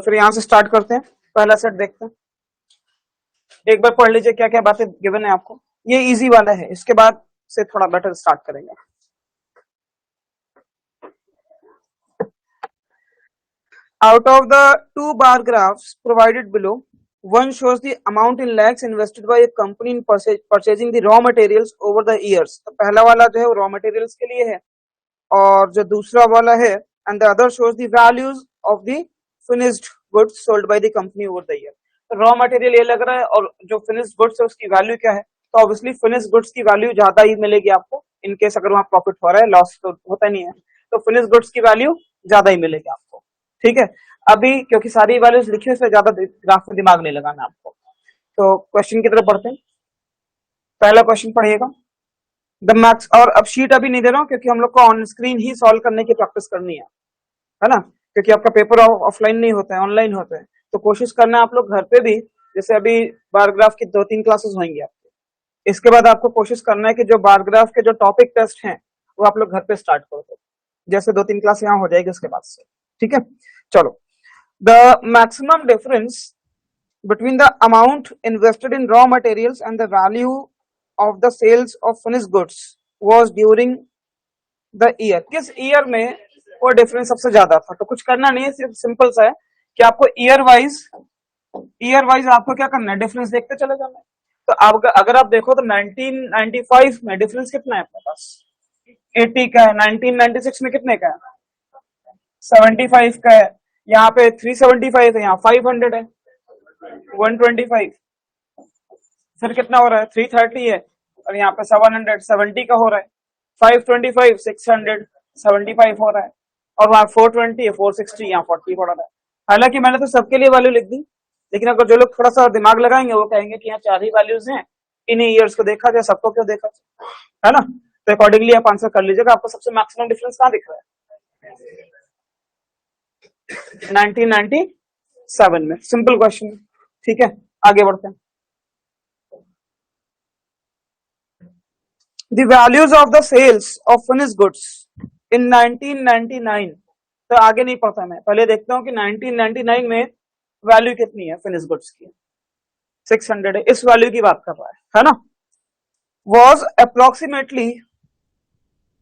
फिर यहाँ से स्टार्ट करते हैं, पहला सेट देखते हैं। एक बार पढ़ लीजिए क्या क्या बातें गिवन है आपको, ये इजी वाला है, इसके बाद से थोड़ा बेटर स्टार्ट करेंगे। Out of the two bar graphs provided below, one shows the amount in lakhs invested by a company in purchasing the raw materials over the years। तो पहला वाला जो है वो रॉ मटेरियल्स के लिए है, और जो दूसरा वाला है and the other shows the values of the finished goods sold by the company over the year। तो रॉ मटेरियल ये लग रहा है और जो फिनिश्ड गुड्स है उसकी वैल्यू क्या है, तो ऑब्वियसली फिनिश्ड गुड्स की वैल्यू ज्यादा ही मिलेगी आपको, इनकेस अगर वहां प्रॉफिट हो रहा है, लॉस तो होता नहीं है, तो फिनिश्ड गुड्स की वैल्यू ज्यादा ही मिलेगी आपको। ठीक है, अभी क्योंकि सारी वैल्यूज लिखी है इसलिए ज्यादा ग्राफ में दिमाग नहीं लगाना आपको। तो क्वेश्चन की तरफ बढ़ते हैं। पहला क्वेश्चन पढ़िएगा, द मैक्स, और अब शीट अभी नहीं दे रहा हूं क्योंकि हम लोग को ऑन स्क्रीन ही सॉल्व करने की प्रैक्टिस करनी है ना, क्योंकि आपका पेपर ऑफलाइन नहीं होता है, ऑनलाइन होता है। तो कोशिश करना आप लोग घर पे भी, जैसे अभी बार ग्राफ की 2-3 क्लासेस होंगी आपके, इसके बाद आपको कोशिश करना है कि जो बार ग्राफ के जो टॉपिक टेस्ट हैं वो आप लोग घर पे स्टार्ट कर दो, जैसे 2-3 क्लास यहाँ हो जाएगी उसके बाद से। ठीक है, चलो। The maximum difference between the amount invested in raw materials and the value of the sales of finished goods was during the year। किस ईयर में वो डिफरेंस सबसे ज्यादा था? तो कुछ करना नहीं है, सिर्फ सिंपल सा है कि आपको ईयर वाइज आपको क्या करना है, डिफरेंस देखते चले जाना है। तो आप अगर आप देखो तो 1995 में डिफरेंस कितना है अपने पास, 80 का है। 1996 में कितने का है, 75 का है। यहाँ पे 375 है, यहाँ 500 है, 125। फिर कितना हो रहा है, 330 है, और यहाँ पे 770 का हो रहा है। 525 675 हो रहा है, और वहाँ 420 है, 460, यहाँ 40 हो रहा है। हालांकि मैंने तो सबके लिए वैल्यू लिख दी, लेकिन अगर जो लोग थोड़ा सा दिमाग लगाएंगे वो कहेंगे कि यहाँ 4 ही वैल्यूज हैं, इन्हीं ईयर्स को देखा जाए, सबको क्यों देखा जाए, है ना। तो अकॉर्डिंगली आप आंसर कर लीजिएगा। आपको सबसे मैक्सिमम डिफरेंस कहाँ दिख रहा है, 1997 में। सिंपल क्वेश्चन, ठीक है, आगे बढ़ते हैं। The values of the sales of finished goods in 1999। तो आगे नहीं पढ़ता मैं, पहले देखता हूं कि 1999 में वैल्यू कितनी है फिनिश गुड्स की, 600 है, इस वैल्यू की बात कर रहा है ना। Was approximately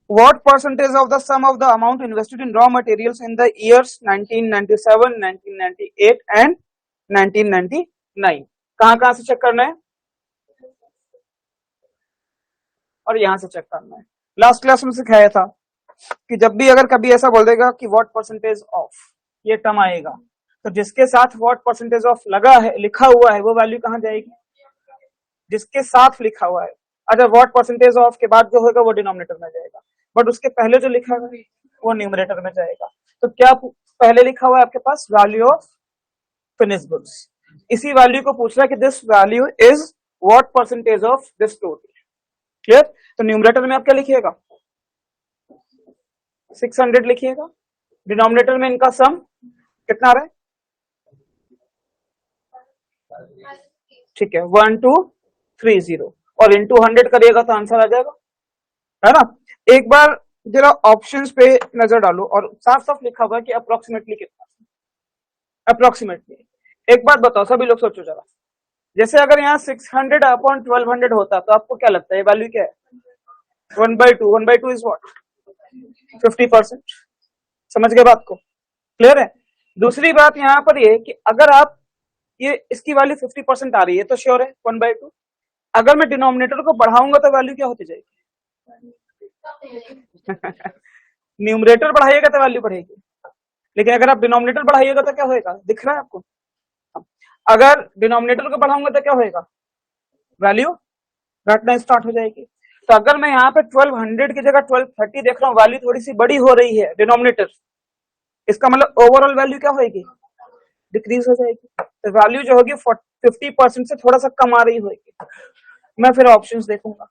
what percentage of the sum of the amount invested in raw materials in the years 1997, 1998 and 1999। कहां से चेक करना है, और यहां से चेक करना है। लास्ट क्लास में सिखाया था कि जब भी अगर कभी ऐसा बोल देगा कि व्हाट परसेंटेज ऑफ, ये टर्म आएगा, तो जिसके साथ व्हाट परसेंटेज ऑफ लगा है, लिखा हुआ है, वो वैल्यू कहां जाएगी, जिसके साथ लिखा हुआ है। अच्छा, व्हाट परसेंटेज ऑफ के बाद जो होगा वो डिनोमिनेटर में जाएगा, बट उसके पहले जो लिखा है वो न्यूमरेटर में जाएगा। तो क्या पहले लिखा हुआ है आपके पास, वैल्यू ऑफ फिनिश गुड्स। इसी वैल्यू को पूछ रहा है कि this value is what percentage of this total. Clear. तो न्यूमरेटर में आप क्या लिखिएगा, 600 लिखिएगा। डिनोमिनेटर में इनका सम कितना आ रहा है, ठीक है, 1230, और इंटू 100 करिएगा तो आंसर आ जाएगा, है ना। एक बार जरा ऑप्शंस पे नजर डालो, और साफ साफ लिखा हुआ है कि अप्रोक्सीमेटली कितना, अप्रोक्सीमेटली। एक बात बताओ सभी लोग, सोचो जरा, जैसे अगर यहाँ 600 अपॉन 1200 होता तो आपको क्या लगता है वैल्यू क्या है, 1/2। 1/2 इज व्हाट, 50%। समझ गए बात को, क्लियर है। दूसरी बात यहाँ पर ये कि अगर आप ये इसकी वैल्यू 50% आ रही है तो श्योर है 1/2। अगर मैं डिनोमिनेटर को बढ़ाऊंगा तो वैल्यू क्या होती जाएगी न्यूमरेटर बढ़ाइएगा तो वैल्यू बढ़ेगी, लेकिन अगर आप डिनोमिनेटर बढ़ाइएगा तो क्या होएगा, दिख रहा है आपको। अगर डिनोमिनेटर को बढ़ाऊंगा तो क्या होएगा, वैल्यू घटना स्टार्ट हो जाएगी। तो अगर मैं यहाँ पे 1200 की जगह 1230 देख रहा हूँ, वैल्यू थोड़ी सी बड़ी हो रही है डिनोमिनेटर, इसका मतलब ओवरऑल वैल्यू क्या होगी, डिक्रीज हो जाएगी। तो वैल्यू जो होगी 50% से थोड़ा सा कम आ रही होगी। मैं फिर ऑप्शंस देखूंगा,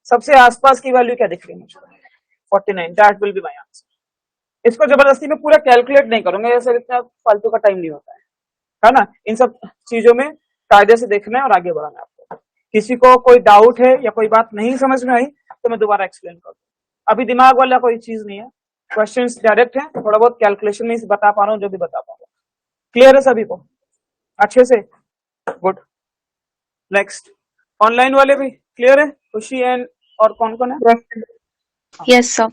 सबसे आसपास की वैल्यू क्या दिख रही है मुझे, 49, that will be my answer. इसको जबरदस्ती में पूरा कैलकुलेट नहीं करूंगा, ऐसे इतना फालतू का टाइम नहीं होता है ना। इन सब चीजों में कायदे से देखना है और आगे बढ़ाना है आपको। किसी को कोई डाउट है या कोई बात नहीं समझ में आई तो मैं दोबारा एक्सप्लेन कर दूं। अभी दिमाग वाला कोई चीज नहीं है, क्वेश्चंस डायरेक्ट है, थोड़ा बहुत कैलकुलेशन में बता पा रहा हूँ जो भी बता पा रहा हूँ। क्लियर है सभी को अच्छे से? गुड। नेक्स्ट, ऑनलाइन वाले भी क्लियर है? खुशी एंड और कौन कौन है? Yes sir.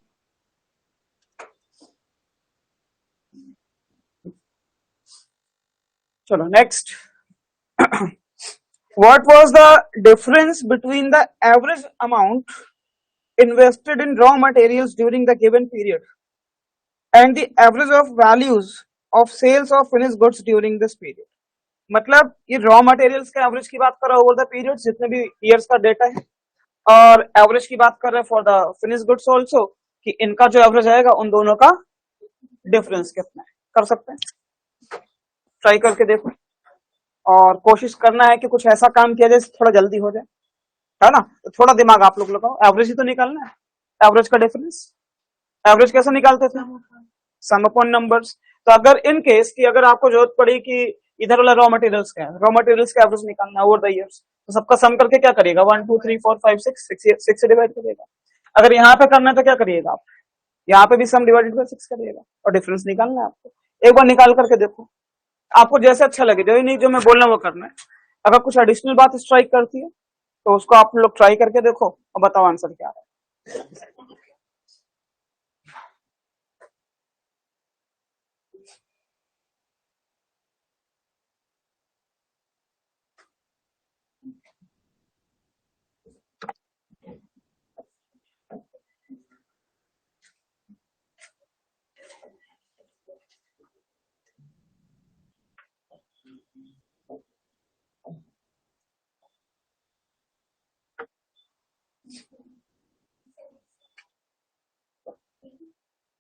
चलो next. What was the difference between the average amount invested in raw materials during the given period and the average of values of sales of finished goods during this period? मतलब ये raw materials के average की बात कर रहा है over the period जितने भी ईयर्स का डेटा है, और एवरेज की बात कर रहे हैं for the finish goods also, कि इनका जो एवरेज आएगा उन दोनों का डिफरेंस कितना है। कर सकते हैं, ट्राई करके देखो, और कोशिश करना है कि कुछ ऐसा काम किया जाए थोड़ा जल्दी हो जाए, है ना? तो थोड़ा दिमाग आप लोग लगाओ, एवरेज ही तो निकालना है, एवरेज का डिफरेंस। एवरेज कैसे निकालते थे? सम अपॉन नंबर्स। तो अगर इन केस कि अगर आपको जरूरत पड़ी कि इधर वाला रॉ मटेरियल्स का है, रॉ मटेरियल्स का एवरेज निकालना ओवर द ईयर्स, तो सबका सम करके क्या करिएगा? 1 2 3 4 5 6 6 से डिवाइड करिएगा। अगर यहाँ पे करना है तो क्या करिएगा आप? यहाँ पे भी सम डिवाइडेड बाय 6 करिएगा और डिफरेंस निकालना है आपको। एक बार निकाल करके देखो, आपको जैसे अच्छा लगे, जो नहीं जो मैं बोल रहा हूँ वो करना है। अगर कुछ एडिशनल बात स्ट्राइक करती है तो उसको आप लोग ट्राई करके देखो और बताओ आंसर क्या है।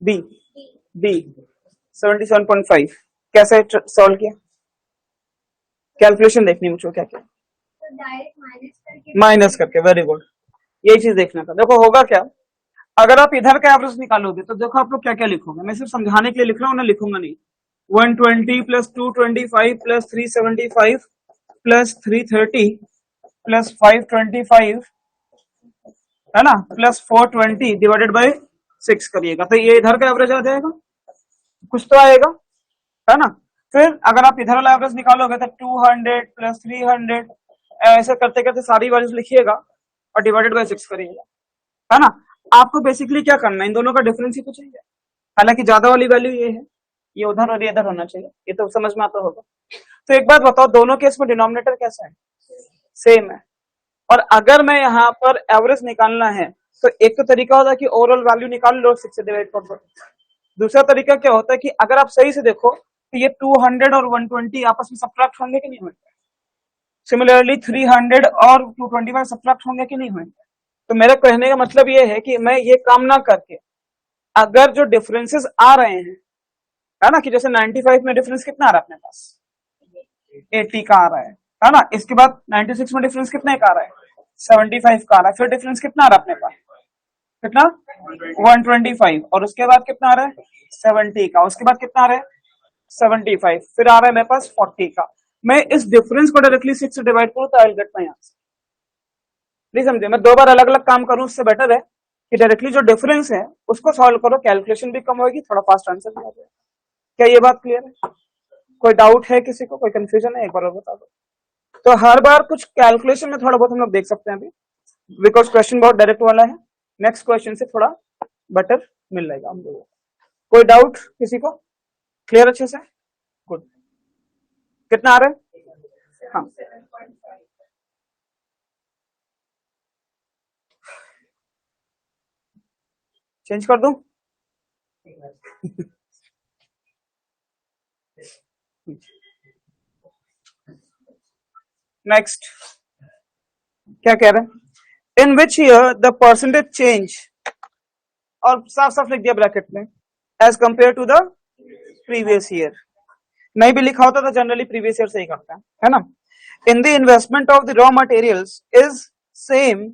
बी, बी 77.5 कैसे सॉल्व किया? कैलकुलेशन देखनी मुझे क्या क्या माइनस करके। वेरी गुड, यही चीज देखना था। देखो होगा क्या, अगर आप इधर का एवरेज निकालोगे तो देखो आप लोग क्या क्या लिखोगे। मैं सिर्फ समझाने के लिए लिख रहा हूँ ना, लिखूंगा नहीं। 120 प्लस 225 प्लस 375 प्लस 330 प्लस 525, है ना, प्लस 420 डिवाइडेड बाय 6 करिएगा तो ये इधर का एवरेज आ जाएगा, कुछ तो आएगा, है ना? फिर अगर आप इधर वाला एवरेज निकालोगे तो 200 प्लस 300, ऐसे करते करते सारी वैल्यूज लिखिएगा और डिवाइडेड बाय 6 करिएगा, है ना? आपको बेसिकली क्या करना है, इन दोनों का डिफरेंस ही तो चाहिए। हालांकि ज्यादा वाली वैल्यू ये है, ये उधर और ये इधर होना चाहिए, ये तो समझ में आता होगा। तो एक बात बताओ, दोनों केस में डिनोमिनेटर कैसा है? सेम है। और अगर मैं यहाँ पर एवरेज निकालना है तो एक तो तरीका होता है कि ओवरऑल वैल्यू निकाल लो 6 से डिवाइड कर दो। दूसरा तरीका क्या होता है कि अगर आप सही से देखो तो ये 200 और 120 आपस में सब्ट्रैक्ट होंगे कि नहीं होंगे? सिमिलरली 300 और 225 सब्ट्रैक्ट होंगे कि नहीं होंगे? तो मेरे कहने का मतलब ये है कि मैं ये काम ना करके, अगर जो डिफरेंसेस आ रहे हैं, है ना, कि जैसे 95 में डिफरेंस कितना आ रहा है अपने पास? 80 का आ रहा है ना? इसके बाद 96 में डिफरेंस कितने का आ रहा है? 75 का आ रहा है। फिर डिफरेंस कितना आ रहा है अपने पास? कितना? 125। और उसके बाद कितना आ रहा है? 70 का। उसके बाद कितना आ रहा है? 75। फिर आ रहा है मेरे पास 40 का। मैं इस डिफरेंस को डायरेक्टली 6 से डिवाइड करूं तो आई will gate my answer. Please समझिए, मैं दो बार अलग अलग काम करूं उससे बेटर है कि डायरेक्टली जो डिफरेंस है उसको सॉल्व करो, कैलकुलेशन भी कम होगी, थोड़ा फास्ट आंसर भी आ जाएगा। क्या ये बात क्लियर है? कोई डाउट है किसी को, कोई कंफ्यूजन है? एक बार और बता दो। तो हर बार कुछ कैलकुलेशन में थोड़ा बहुत हम लोग देख सकते हैं अभी, बिकॉज क्वेश्चन बहुत डायरेक्ट वाला है। नेक्स्ट क्वेश्चन से थोड़ा बेटर मिल जाएगा हम लोगों को। कोई डाउट किसी को? क्लियर अच्छे से? गुड। कितना आ रहा है? हाँ, चेंज कर दूं? नेक्स्ट क्या कह रहे हैं? In which year the percentage change, और साफ साफ लिख दिया ब्रैकेट में, as compared to the previous year. नहीं भी लिखा होता तो जनरली प्रीवियस ईयर से ही करता है ना? In the investment of the raw materials is same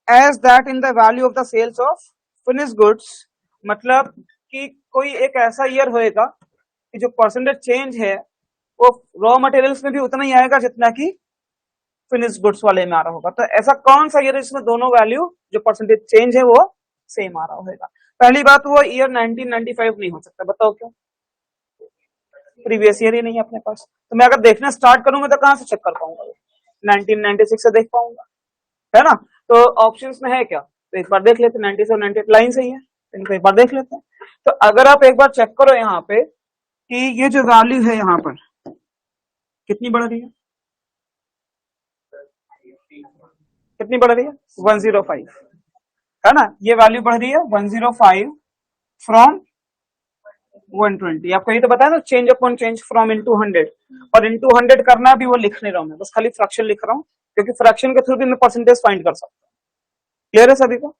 as that in the value of the sales of finish goods. मतलब कि कोई एक ऐसा ईयर होएगा कि जो परसेंटेज चेंज है वो रॉ मटेरियल्स में भी उतना ही आएगा जितना कि फिनिश गुड्स वाले में आ रहा होगा। तो ऐसा कौन सा ईयर है जिसमें दोनों वैल्यू जो परसेंटेज चेंज है वो सेम आ रहा होगा? पहली बात, वो ईयर 1995 नहीं हो सकता। बताओ क्यों? प्रीवियस ईयर ही नहीं है अपने पास, तो मैं अगर देखना स्टार्ट करूंगा तो कहां से चेक कर पाऊंगा? 1996 से देख पाऊंगा, है ना? तो ऑप्शंस में है क्या, तो एक बार देख लेते हैं। 90 से 98 लाइन सही है, इनको एक बार देख लेते हैं। तो अगर आप एक बार चेक करो यहाँ पे कि ये जो वैल्यू है यहाँ पर कितनी बढ़ रही है, कितनी बढ़ रही है? 105, है ना? ये वैल्यू बढ़ रही है 105 फ्रॉम 120। आपको ये तो बताया ना, change upon change from into 100, और इनटू 100 करना भी वो लिख नहीं रहा हूं मैं, बस खाली फ्रैक्शन लिख रहा हूं, क्योंकि फ्रैक्शन के थ्रू भी मैं परसेंटेज फाइंड कर सकता हूं। क्लियर है सभी को?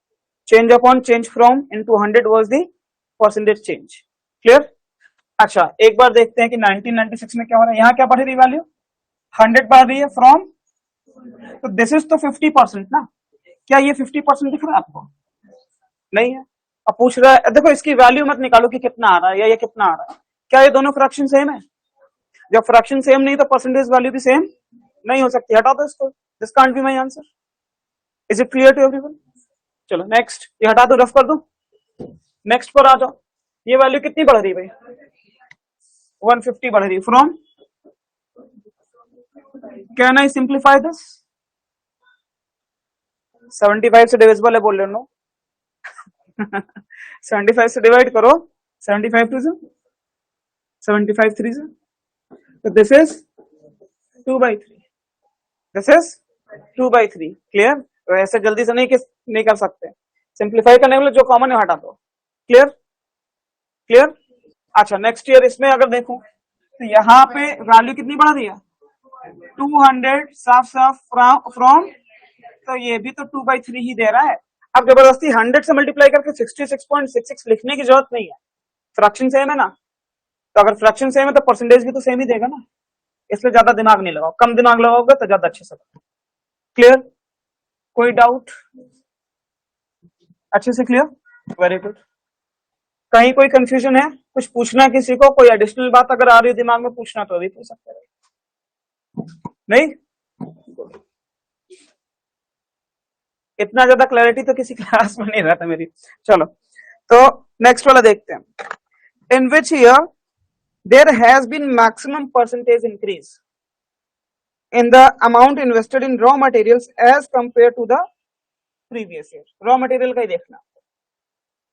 Change upon change from into 100 was the percentage change. Clear? अच्छा, एक बार देखते हैं कि 1996 में क्या हो रहा है। यहाँ क्या बढ़ रही वैल्यू? 100 बढ़ रही है फ्रॉम, तो दिस इज तो 50% ना। क्या ये 50% दिख रहा है आपको? नहीं है। अब पूछ रहा है, देखो इसकी वैल्यू मत निकालो कि कितना आ रहा है या ये कितना आ रहा है। क्या ये दोनों फ्रैक्शन सेम है? जब फ्रैक्शन सेम नहीं तो परसेंटेज वैल्यू भी सेम नहीं हो सकती। हटा दो इसको, this can't be my answer. Is it clear to everyone? चलो नेक्स्ट, ये हटा दो, रफ कर दो, नेक्स्ट पर आ जाओ। ये वैल्यू कितनी बढ़ रही है भाई? 150 बढ़ रही है from, can I simplify this? 75 से डिविजिबल है बोल रहे हो? 75 से डिवाइड करो, 75 टू 75 3 से, तो this is 2/3, this is 2/3। Clear? तो ऐसे जल्दी से नहीं कर सकते, सिंप्लीफाई करने के लिए जो कॉमन है हटा दो। क्लियर? क्लियर? अच्छा, नेक्स्ट ईयर इसमें अगर देखूं तो यहाँ पे वैल्यू कितनी बढ़ रही है? 200 साफ साफ फ्रॉम, तो ये भी तो 2/3 ही दे रहा है। अब जबरदस्ती 100 से मल्टीप्लाई करके 66.66 लिखने की जरूरत नहीं है, फ्रैक्शन सेम है ना। तो अगर फ्रैक्शन सेम है तो परसेंटेज भी तो सेम ही देगा ना, इसलिए ज्यादा दिमाग नहीं लगाओ, कम दिमाग लगाओगे तो ज्यादा अच्छे से। क्लियर? कोई डाउट? अच्छे से क्लियर? Very good. कहीं कोई कंफ्यूजन है? कुछ पूछना है किसी को? कोई एडिशनल बात अगर आ रही है दिमाग में पूछना तो अभी पूछ सकते हैं। नहीं? इतना ज्यादा क्लैरिटी तो किसी क्लास में नहीं रहता मेरी। चलो, तो नेक्स्ट वाला देखते हैं। In which year there has been maximum percentage increase in the amount invested in raw materials as compared to the previous year। Raw material का ही देखना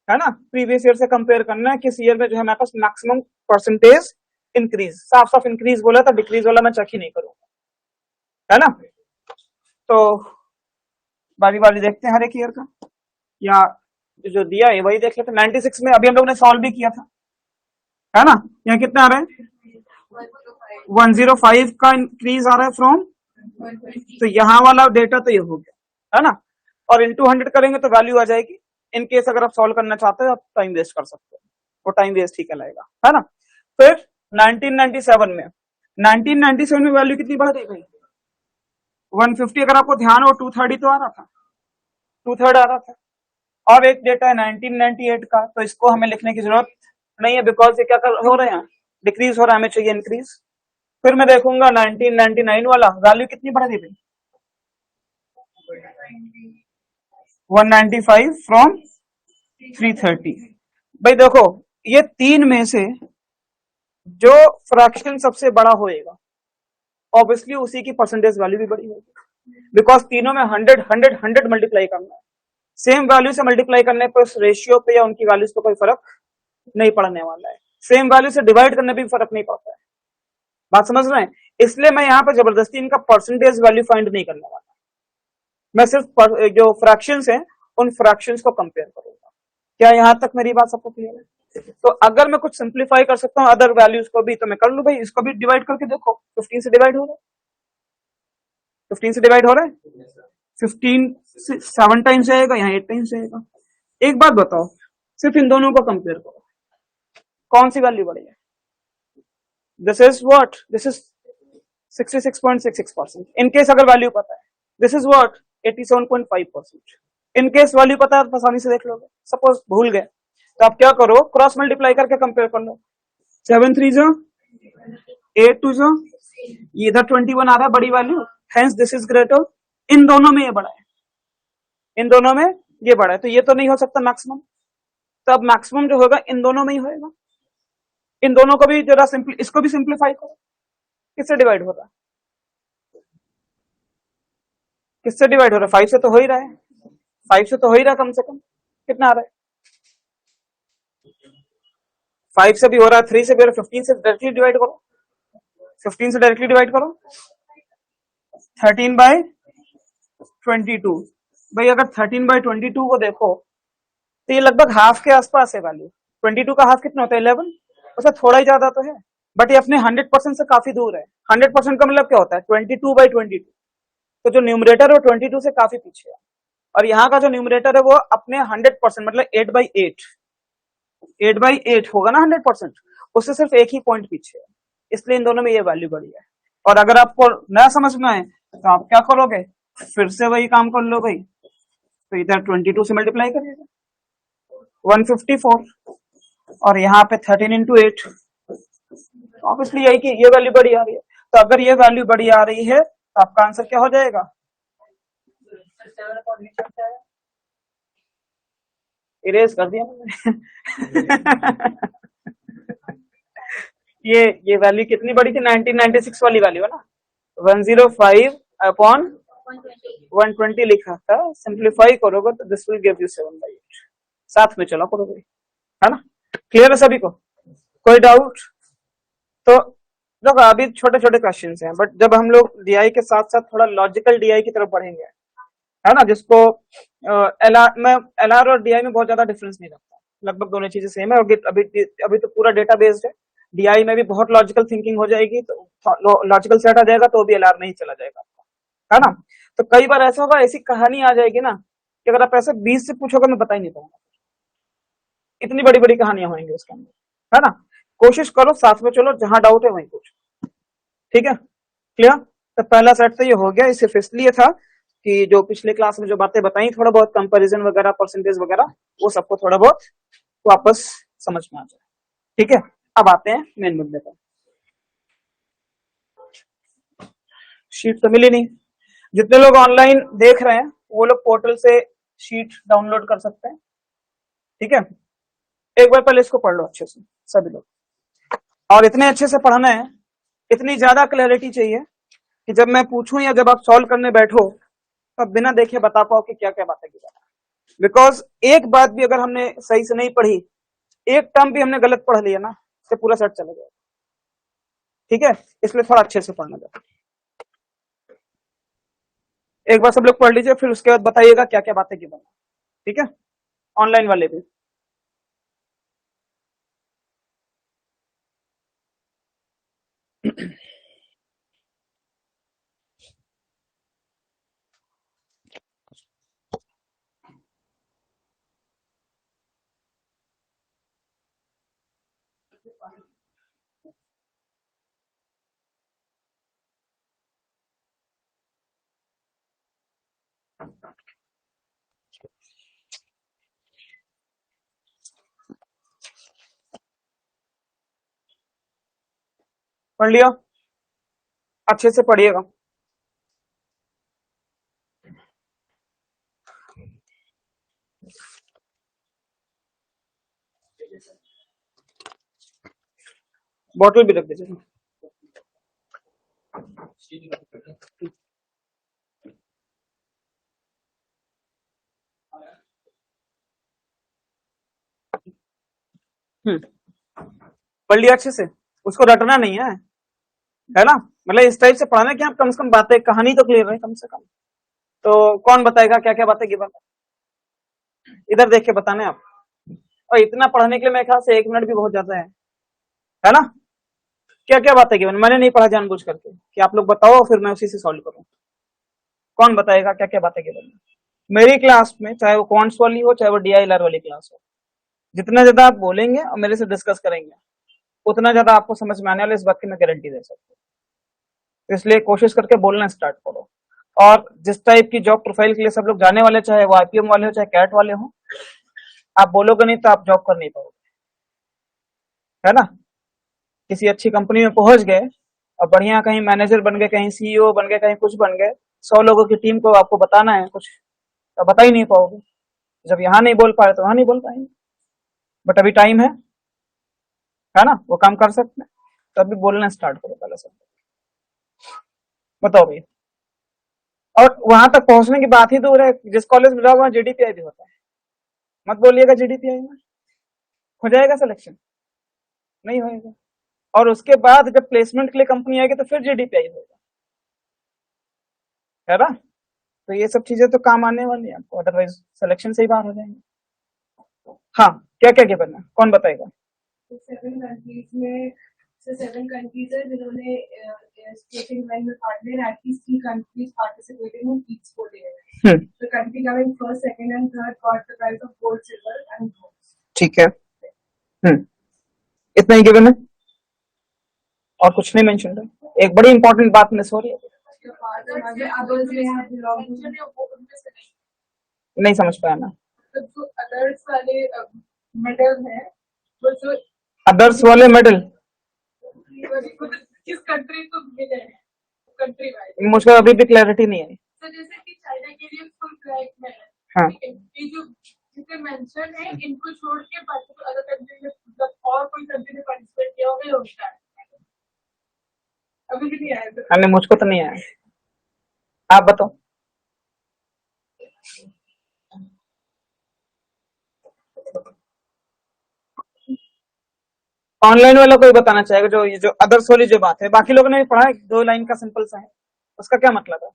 है ना, प्रीवियस ईयर से कंपेयर करना है किस ईयर में जो है हमारे पास मैक्सिमम परसेंटेज इंक्रीज। साफ साफ इंक्रीज बोला था, डिक्रीज वाला मैं चेक ही नहीं करूंगा, है ना। तो बारी बारी देखते हैं हर एक ईयर का, या जो दिया है वही देख लेते हैं। 96 में अभी हम लोग ने सॉल्व भी किया था, है ना। यहाँ कितना आ रहा है? 105 का इंक्रीज आ रहा है फ्रॉम, तो यहाँ वाला डेटा तो ये हो गया, है ना। और इंटू 100 करेंगे तो वैल्यू आ जाएगी। इन केस अगर आप सॉल्व करना चाहते हो आप टाइम वेस्ट कर सकते हो, वो टाइम वेस्ट ही कहलाएगा, है ना। फिर 1997 में, 1997 में वैल्यू कितनी बढ़ रही भाई? 150। अगर आपको ध्यान हो 2/3 ही तो आ रहा था, 2/3 आ रहा था। और एक डेटा है 1998 का, तो इसको हमें लिखने की जरूरत नहीं है, बिकॉज ये क्या हो रहे हैं, डिक्रीज हो रहा है, हमें चाहिए इंक्रीज। फिर मैं देखूंगा 1999 वाला वैल्यू कितनी बढ़ रही भाई? 195 फ्रॉम 330। भाई देखो, ये तीन में से जो फ्रैक्शन सबसे बड़ा होएगा ऑब्वियसली उसी की परसेंटेज वैल्यू भी बड़ी होगी, बिकॉज तीनों में 100 100 100 मल्टीप्लाई करना है। सेम वैल्यू से मल्टीप्लाई करने पर रेशियो पे या उनकी वैल्यूज पे कोई फर्क नहीं पड़ने वाला है, सेम वैल्यू से डिवाइड करने पे भी फर्क नहीं पड़ता है। बात समझ रहे हैं? इसलिए मैं यहाँ पे जबरदस्ती इनका परसेंटेज वैल्यू फाइंड नहीं करने वाला, मैं सिर्फ जो फ्रैक्शंस हैं उन फ्रैक्शंस को कंपेयर करूंगा। क्या यहां तक मेरी बात सबको क्लियर है? तो अगर मैं कुछ सिंप्लीफाई कर सकता हूँ अदर वैल्यूज को भी तो मैं कर लू भाई। इसको भी डिवाइड करके देखो, 15 से डिवाइड हो रहा है, 15 से डिवाइड हो रहा है, 15 से 7 टाइम्स आएगा, यहाँ 8 टाइम्स आएगा। एक बात बताओ, सिर्फ इन दोनों को कंपेयर करो, कौन सी वैल्यू बढ़ी है? This is what, this is 66.66%। In case अगर वैल्यू पता है, this is what 87.5%। In case value पता है तो आसानी से देख लोगे। सपोज भूल गए तो आप क्या करो, क्रॉस मल्टीप्लाई करके कंपेयर कर लो। 7 3 जो 8 2 जो, ये इधर 21 आ रहा है बड़ी value, hence this is greater. इन दोनों में ये बड़ा है, इन दोनों में ये बड़ा है, तो ये तो नहीं हो सकता मैक्सिमम। तो अब मैक्सिमम जो होगा इन दोनों में ही होगा, इन दोनों को भी जरा इसको भी सिंप्लीफाई करो। किससे डिवाइड हो रहा है? किससे डिवाइड हो रहा है? 5 से तो हो ही रहा है। 5 से तो हो ही रहा है कम से कम। कितना आ रहा है? 5 से भी हो रहा है, 3 से भी हो रहा है, 15 से डायरेक्टली डिवाइड करो। 15 से डायरेक्टली डिवाइड करो। 13/22। भाई अगर 13/22 को देखो तो ये लगभग हाफ के आसपास है वैल्यू। 22 का हाफ कितना होता है? 11। उससे थोड़ा ही ज्यादा तो है, बट ये अपने 100% से काफी दूर है। 100% का मतलब क्या होता है? 22/22। तो जो न्यूमरेटर है वो 22 से काफी पीछे है, और यहाँ का जो न्यूमरेटर है वो अपने 100% मतलब 8/8 होगा ना 100%, उससे सिर्फ एक ही पॉइंट पीछे है। इसलिए इन दोनों में ये वैल्यू बड़ी है। और अगर आपको न समझ में आए तो आप क्या करोगे? फिर से वही काम कर लो भाई। तो इधर 22 से मल्टीप्लाई करिएगा, 154, और यहाँ पे 13 × 8। ऑब्वियसली यही कि ये वैल्यू बड़ी आ रही है। तो अगर ये वैल्यू बड़ी आ रही है तो आपका आंसर क्या हो जाएगा? इरेज कर दिया मैंने। ये वैल्यू कितनी बड़ी थी? 1996 वाली वैल्यू है ना। 105/120 लिखा था। सिंप्लीफाई करोगे तो दिस विल गिव यू 7/8। साथ में चला करो भाई, है ना? क्लियर है सभी को? कोई डाउट? तो देखो अभी छोटे छोटे क्वेश्चन हैं, बट जब हम लोग डीआई के साथ साथ थोड़ा लॉजिकल डीआई की तरफ बढ़ेंगे, है ना, जिसको एलआर और डीआई में बहुत ज्यादा डिफरेंस नहीं रखता, लगभग दोनों चीजें सेम है। अभी अभी तो पूरा डेटा बेस्ड है। डीआई में भी बहुत लॉजिकल थिंकिंग हो जाएगी, तो लॉजिकल सेट आ जाएगा तो भी एलआर में ही चला जाएगा, है ना। तो कई बार ऐसा होगा, ऐसी कहानी आ जाएगी ना कि अगर आप ऐसे 20 से पूछोगे मैं बता ही नहीं पाऊंगा। इतनी बड़ी बड़ी कहानियां होंगी उसके अंदर, है ना। कोशिश करो, साथ में चलो, जहां डाउट है वहीं पूछो। ठीक है, क्लियर? तो पहला सेट तो ये हो गया। सिर्फ इसलिए था कि जो पिछले क्लास में जो बातें बताई, थोड़ा बहुत कंपैरिजन वगैरह, परसेंटेज वगैरह, वो सबको थोड़ा बहुत वापस समझ में आ जाए। ठीक है, अब आते हैं मेन मुद्दे पर। शीट तो मिली नहीं। जितने लोग ऑनलाइन देख रहे हैं वो लोग पोर्टल से शीट डाउनलोड कर सकते हैं। ठीक है, एक बार पहले इसको पढ़ लो अच्छे से सभी लोग, और इतने अच्छे से पढ़ना है, इतनी ज्यादा क्लैरिटी चाहिए कि जब मैं पूछूं या जब आप सॉल्व करने बैठो तो आप बिना देखे बता पाओ कि क्या क्या बातें की जाए। बिकॉज एक बात भी अगर हमने सही से नहीं पढ़ी, एक टर्म भी हमने गलत पढ़ लिया ना, तो पूरा सेट चला जाएगा। ठीक है, इसलिए थोड़ा अच्छे से पढ़ना जाए। एक बार सब लोग पढ़ लीजिए, फिर उसके बाद बताइएगा क्या क्या बातें की बना। ठीक है, ऑनलाइन वाले भी। पढ़ लिया? अच्छे से पढ़िएगा। बॉटल भी रख दीजिए। पढ़ लिया अच्छे से, उसको रटना नहीं है ना। मतलब इस टाइप से पढ़ना कि आप कम से कम बातें, कहानी तो क्लियर है कम से कम। तो कौन बताएगा क्या क्या बातें गिवन? इधर देख के बताने आप। और इतना पढ़ने के लिए मेरे ख्याल से 1 मिनट भी बहुत ज्यादा है ना। क्या क्या बातें गिवन? मैंने नहीं पढ़ा जानबूझ करके कि आप लोग बताओ, फिर मैं उसी से सॉल्व करूं। कौन बताएगा क्या क्या बातें गिवन? मेरी क्लास में, चाहे वो क्वांट्स वाली हो चाहे वो डीआईएलआर वाली क्लास हो, जितना ज्यादा आप बोलेंगे और मेरे से डिस्कस करेंगे, उतना ज्यादा आपको समझ में आने वाला, इस बात की मैं गारंटी दे सकता हूँ। तो इसलिए कोशिश करके बोलना स्टार्ट करो। और जिस टाइप की जॉब प्रोफाइल के लिए सब लोग जाने वाले, चाहे वो आईपीएम वाले हो चाहे कैट वाले हो, आप बोलोगे नहीं तो आप जॉब कर नहीं पाओगे, है ना। किसी अच्छी कंपनी में पहुंच गए और बढ़िया कहीं मैनेजर बन गए, कहीं सीईओ बन गए, कहीं कुछ बन गए, 100 लोगों की टीम को आपको बताना है कुछ, तो बता ही नहीं पाओगे। जब यहाँ नहीं बोल पाए तो वहां नहीं बोल पाएंगे। बट अभी टाइम है है ना, वो काम कर सकते हैं। तो अभी बोलना स्टार्ट करो पहले सब, बताओ भैया। और वहां तक पहुंचने की बात ही दूर है, जिस कॉलेज में जाओ वहां जीडीपीआई भी होता है, मत बोलिएगा जीडीपीआई में हो जाएगा सिलेक्शन, नहीं होएगा। और उसके बाद जब प्लेसमेंट के लिए कंपनी आएगी तो फिर जीडीपीआई होगा, है ना। तो ये सब चीजें तो काम आने वाली है आपको, अदरवाइज सिलेक्शन से ही बाहर हो जाएंगे। हाँ, क्या क्या क्या करना, कौन बताएगा। 7 कंट्रीज में से 7 कंट्रीज है जिन्होंने स्पोर्टिंग लाइन में पार्ट लिया, at least 3 countries participating in each sport event. The country coming first, second and third got the prize of gold, silver and bronze. ठीक है, इतना ही गिवन है और कुछ नहीं मेंशन है। एक बड़ी इंपॉर्टेंट बात मिस हो रही है, नहीं समझ पाया ना। जो अदर्स वाले मेडल है, वो जो अदर्स वाले मेडल किस कंट्री को मिले हैं, कंट्री वाइज मुझे अभी भी क्लैरिटी नहीं आई। तो जैसे कि चाइना के लिए फुल फ्लैग में है, हाँ। ठीक है, ये जो जितने मेंशन है इनको छोड़ के बाकी तो अदर कंट्री में मतलब और कोई कंट्री ने पार्टिसिपेट किया होगा, ये होता है अभी भी नहीं आया तो। नहीं, मुझको तो नहीं आया, आप बताओ। ऑनलाइन वाला कोई बताना चाहेगा, जो ये जो अदर्स वाली जो बात है, बाकी लोगों ने भी पढ़ा है, 2 लाइन का सिंपल सा है, उसका क्या मतलब है।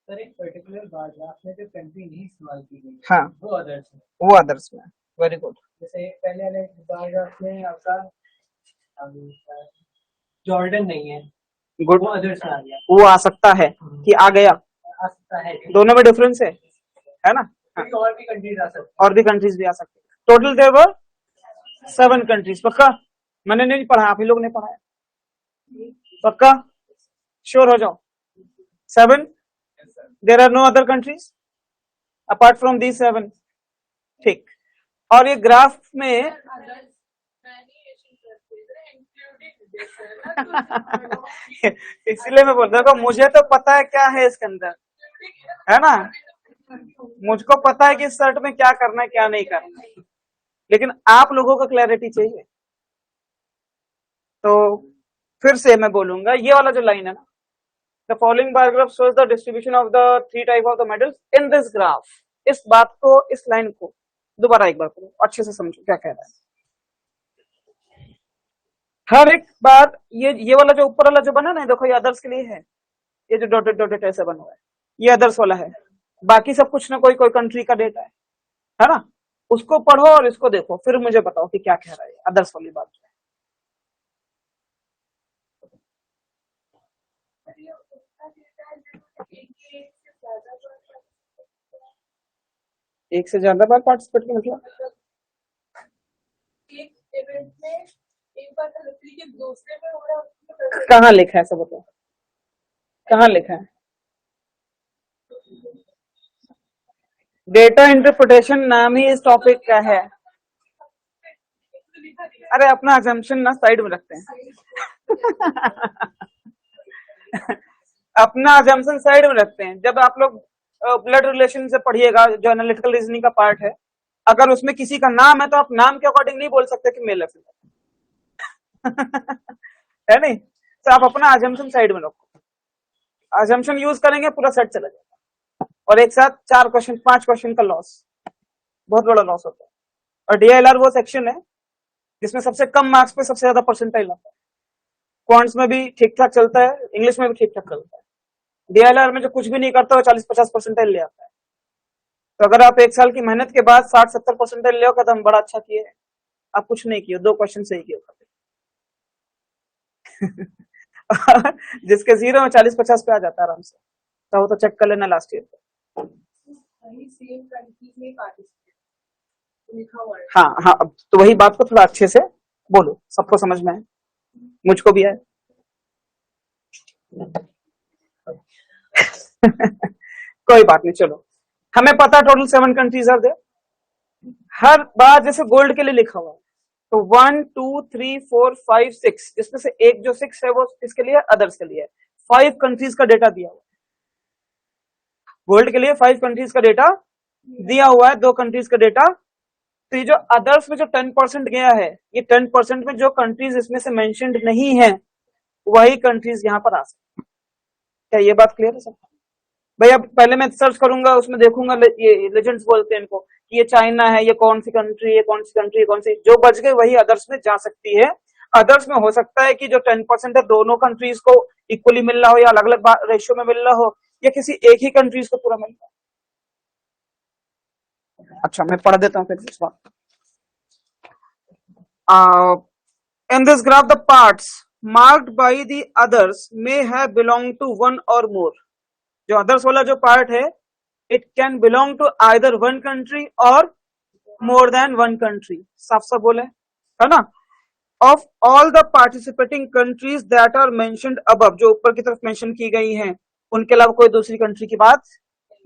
सर एक पर्टिकुलर बात है, आपने जो कंट्री नहीं इस्तेमाल की गई, हाँ, वो अदर्स है, वो अदर्स में। Very good. जैसे पहले वाले पैराग्राफ में आपका जॉर्डन नहीं है, गुड, वो अदर्स में आ गया, वो आ सकता है कि आ गया, आ सकता है, दोनों में डिफरेंस है ना। हाँ। कोई और भी कंट्रीज आ सकती और भी कंट्रीज भी आ सकती है। टोटल देयर वर 7 कंट्रीज, पक्का। मैंने नहीं पढ़ा, आप ही लोग ने पढ़ा है, पक्का श्योर हो जाओ। 7, there are no other countries apart from these 7, ठीक। और ये ग्राफ में इसलिए मैं बोल रहा हूँ, मुझे तो पता है क्या है इसके अंदर, है ना, मुझको पता है कि इस शर्ट में क्या करना है क्या नहीं करना है, लेकिन आप लोगों को क्लैरिटी चाहिए। तो फिर से मैं बोलूंगा, ये वाला जो लाइन है ना, the following bar graph shows the distribution of the 3 type of the medals in this graph. इस बात को, इस लाइन को दोबारा एक बार करो, अच्छे से समझो क्या कह रहा है। हर एक बार ये वाला जो ऊपर वाला जो बना ना, देखो ये अदर्स के लिए है, ये जो डॉटेड डॉटेड ऐसे बना हुआ है, ये अदर्स वाला है। बाकी सब कुछ ना कोई कोई कंट्री का डेटा है ना। उसको पढ़ो और इसको देखो, फिर मुझे बताओ कि क्या कह रहा है अदर्स वाली बात जो है। एक से ज्यादा बार पार्टिसिपेट का मतलब एक इवेंट में एक बार तो लकड़ी के दूसरे में हो रहा है, कहाँ लिखा है, सब बताओ कहाँ लिखा है। डेटा इंटरप्रिटेशन नाम ही इस टॉपिक का है। अरे अपना अजम्पशन ना साइड में रखते हैं अपना अजम्पशन साइड में रखते हैं। जब आप लोग ब्लड रिलेशन से पढ़िएगा, जो एनालिटिकल रीजनिंग का पार्ट है, अगर उसमें किसी का नाम है तो आप नाम के अकॉर्डिंग नहीं बोल सकते कि मेल है है नहीं। तो आप अपना अजम्पशन साइड में रखो, अजम्पशन यूज करेंगे पूरा सेट चला जाएगा, और एक साथ 4 क्वेश्चन 5 क्वेश्चन का लॉस, बहुत बड़ा लॉस होता है। और डीएलआर वो सेक्शन है जिसमें सबसे कम मार्क्स पे सबसे ज्यादा परसेंटाइल आता है। क्वांट्स में भी ठीक ठाक चलता है, इंग्लिश में भी ठीक ठाक चलता है। डीएलआर में जो कुछ भी नहीं करता वो 40-50 परसेंटाइल ले आता है। तो अगर आप 1 साल की मेहनत के बाद 60-70 परसेंटाइल ले आओगे तो हम बड़ा अच्छा किए। आप कुछ नहीं किए, 2 क्वेश्चन सही किए जिसके 0 में 40-50 पे आ जाता है आराम से, तो वो तो चेक कर लेना लास्ट ईयर पे। सेम कंट्रीज में पार्टिसिपेट लिखा हुआ है। हाँ हाँ, अब तो वही बात को थोड़ा अच्छे से बोलो, सबको समझ में आए, मुझको भी आए कोई बात नहीं, चलो हमें पता टोटल 7 कंट्रीज आर देयर। हर बार जैसे गोल्ड के लिए लिखा हुआ है तो 1 2 3 4 5 6, इसमें से एक जो 6 है वो इसके लिए, अदर्स के लिए 5 कंट्रीज का डेटा दिया हुआ है। गोल्ड के लिए 5 कंट्रीज का डेटा दिया हुआ है, 2 कंट्रीज का डेटा तो ये जो अदर्स में जो 10% गया है, ये 10% में जो कंट्रीज इसमें से मेंशन्ड नहीं है वही कंट्रीज यहाँ पर आ सकती। क्या ये बात क्लियर है सब? भाई अब पहले मैं सर्च करूंगा, उसमें देखूंगा, ये लेजेंड्स बोलते हैं इनको कि ये चाइना है, ये कौन सी कंट्री, ये कौन सी कंट्री, कौन सी, जो बच गए वही अदर्स में जा सकती है। अदर्स में हो सकता है कि जो 10% है दोनों कंट्रीज को इक्वली मिल रहा हो, या अलग अलग रेशियो में मिल रहा हो, या किसी एक ही कंट्रीज को पूरा मिल रहा हो। अच्छा मैं पढ़ देता हूँ फिर इस बात। In this graph, the parts marked by the others may have belonged to one or more. जो others वाला जो part है, it can belong to either one country or more than one country. साफ साफ बोले, है ना? Of all the participating countries that are mentioned above, जो ऊपर की तरफ मेंशन की गई हैं, उनके अलावा कोई दूसरी कंट्री की बात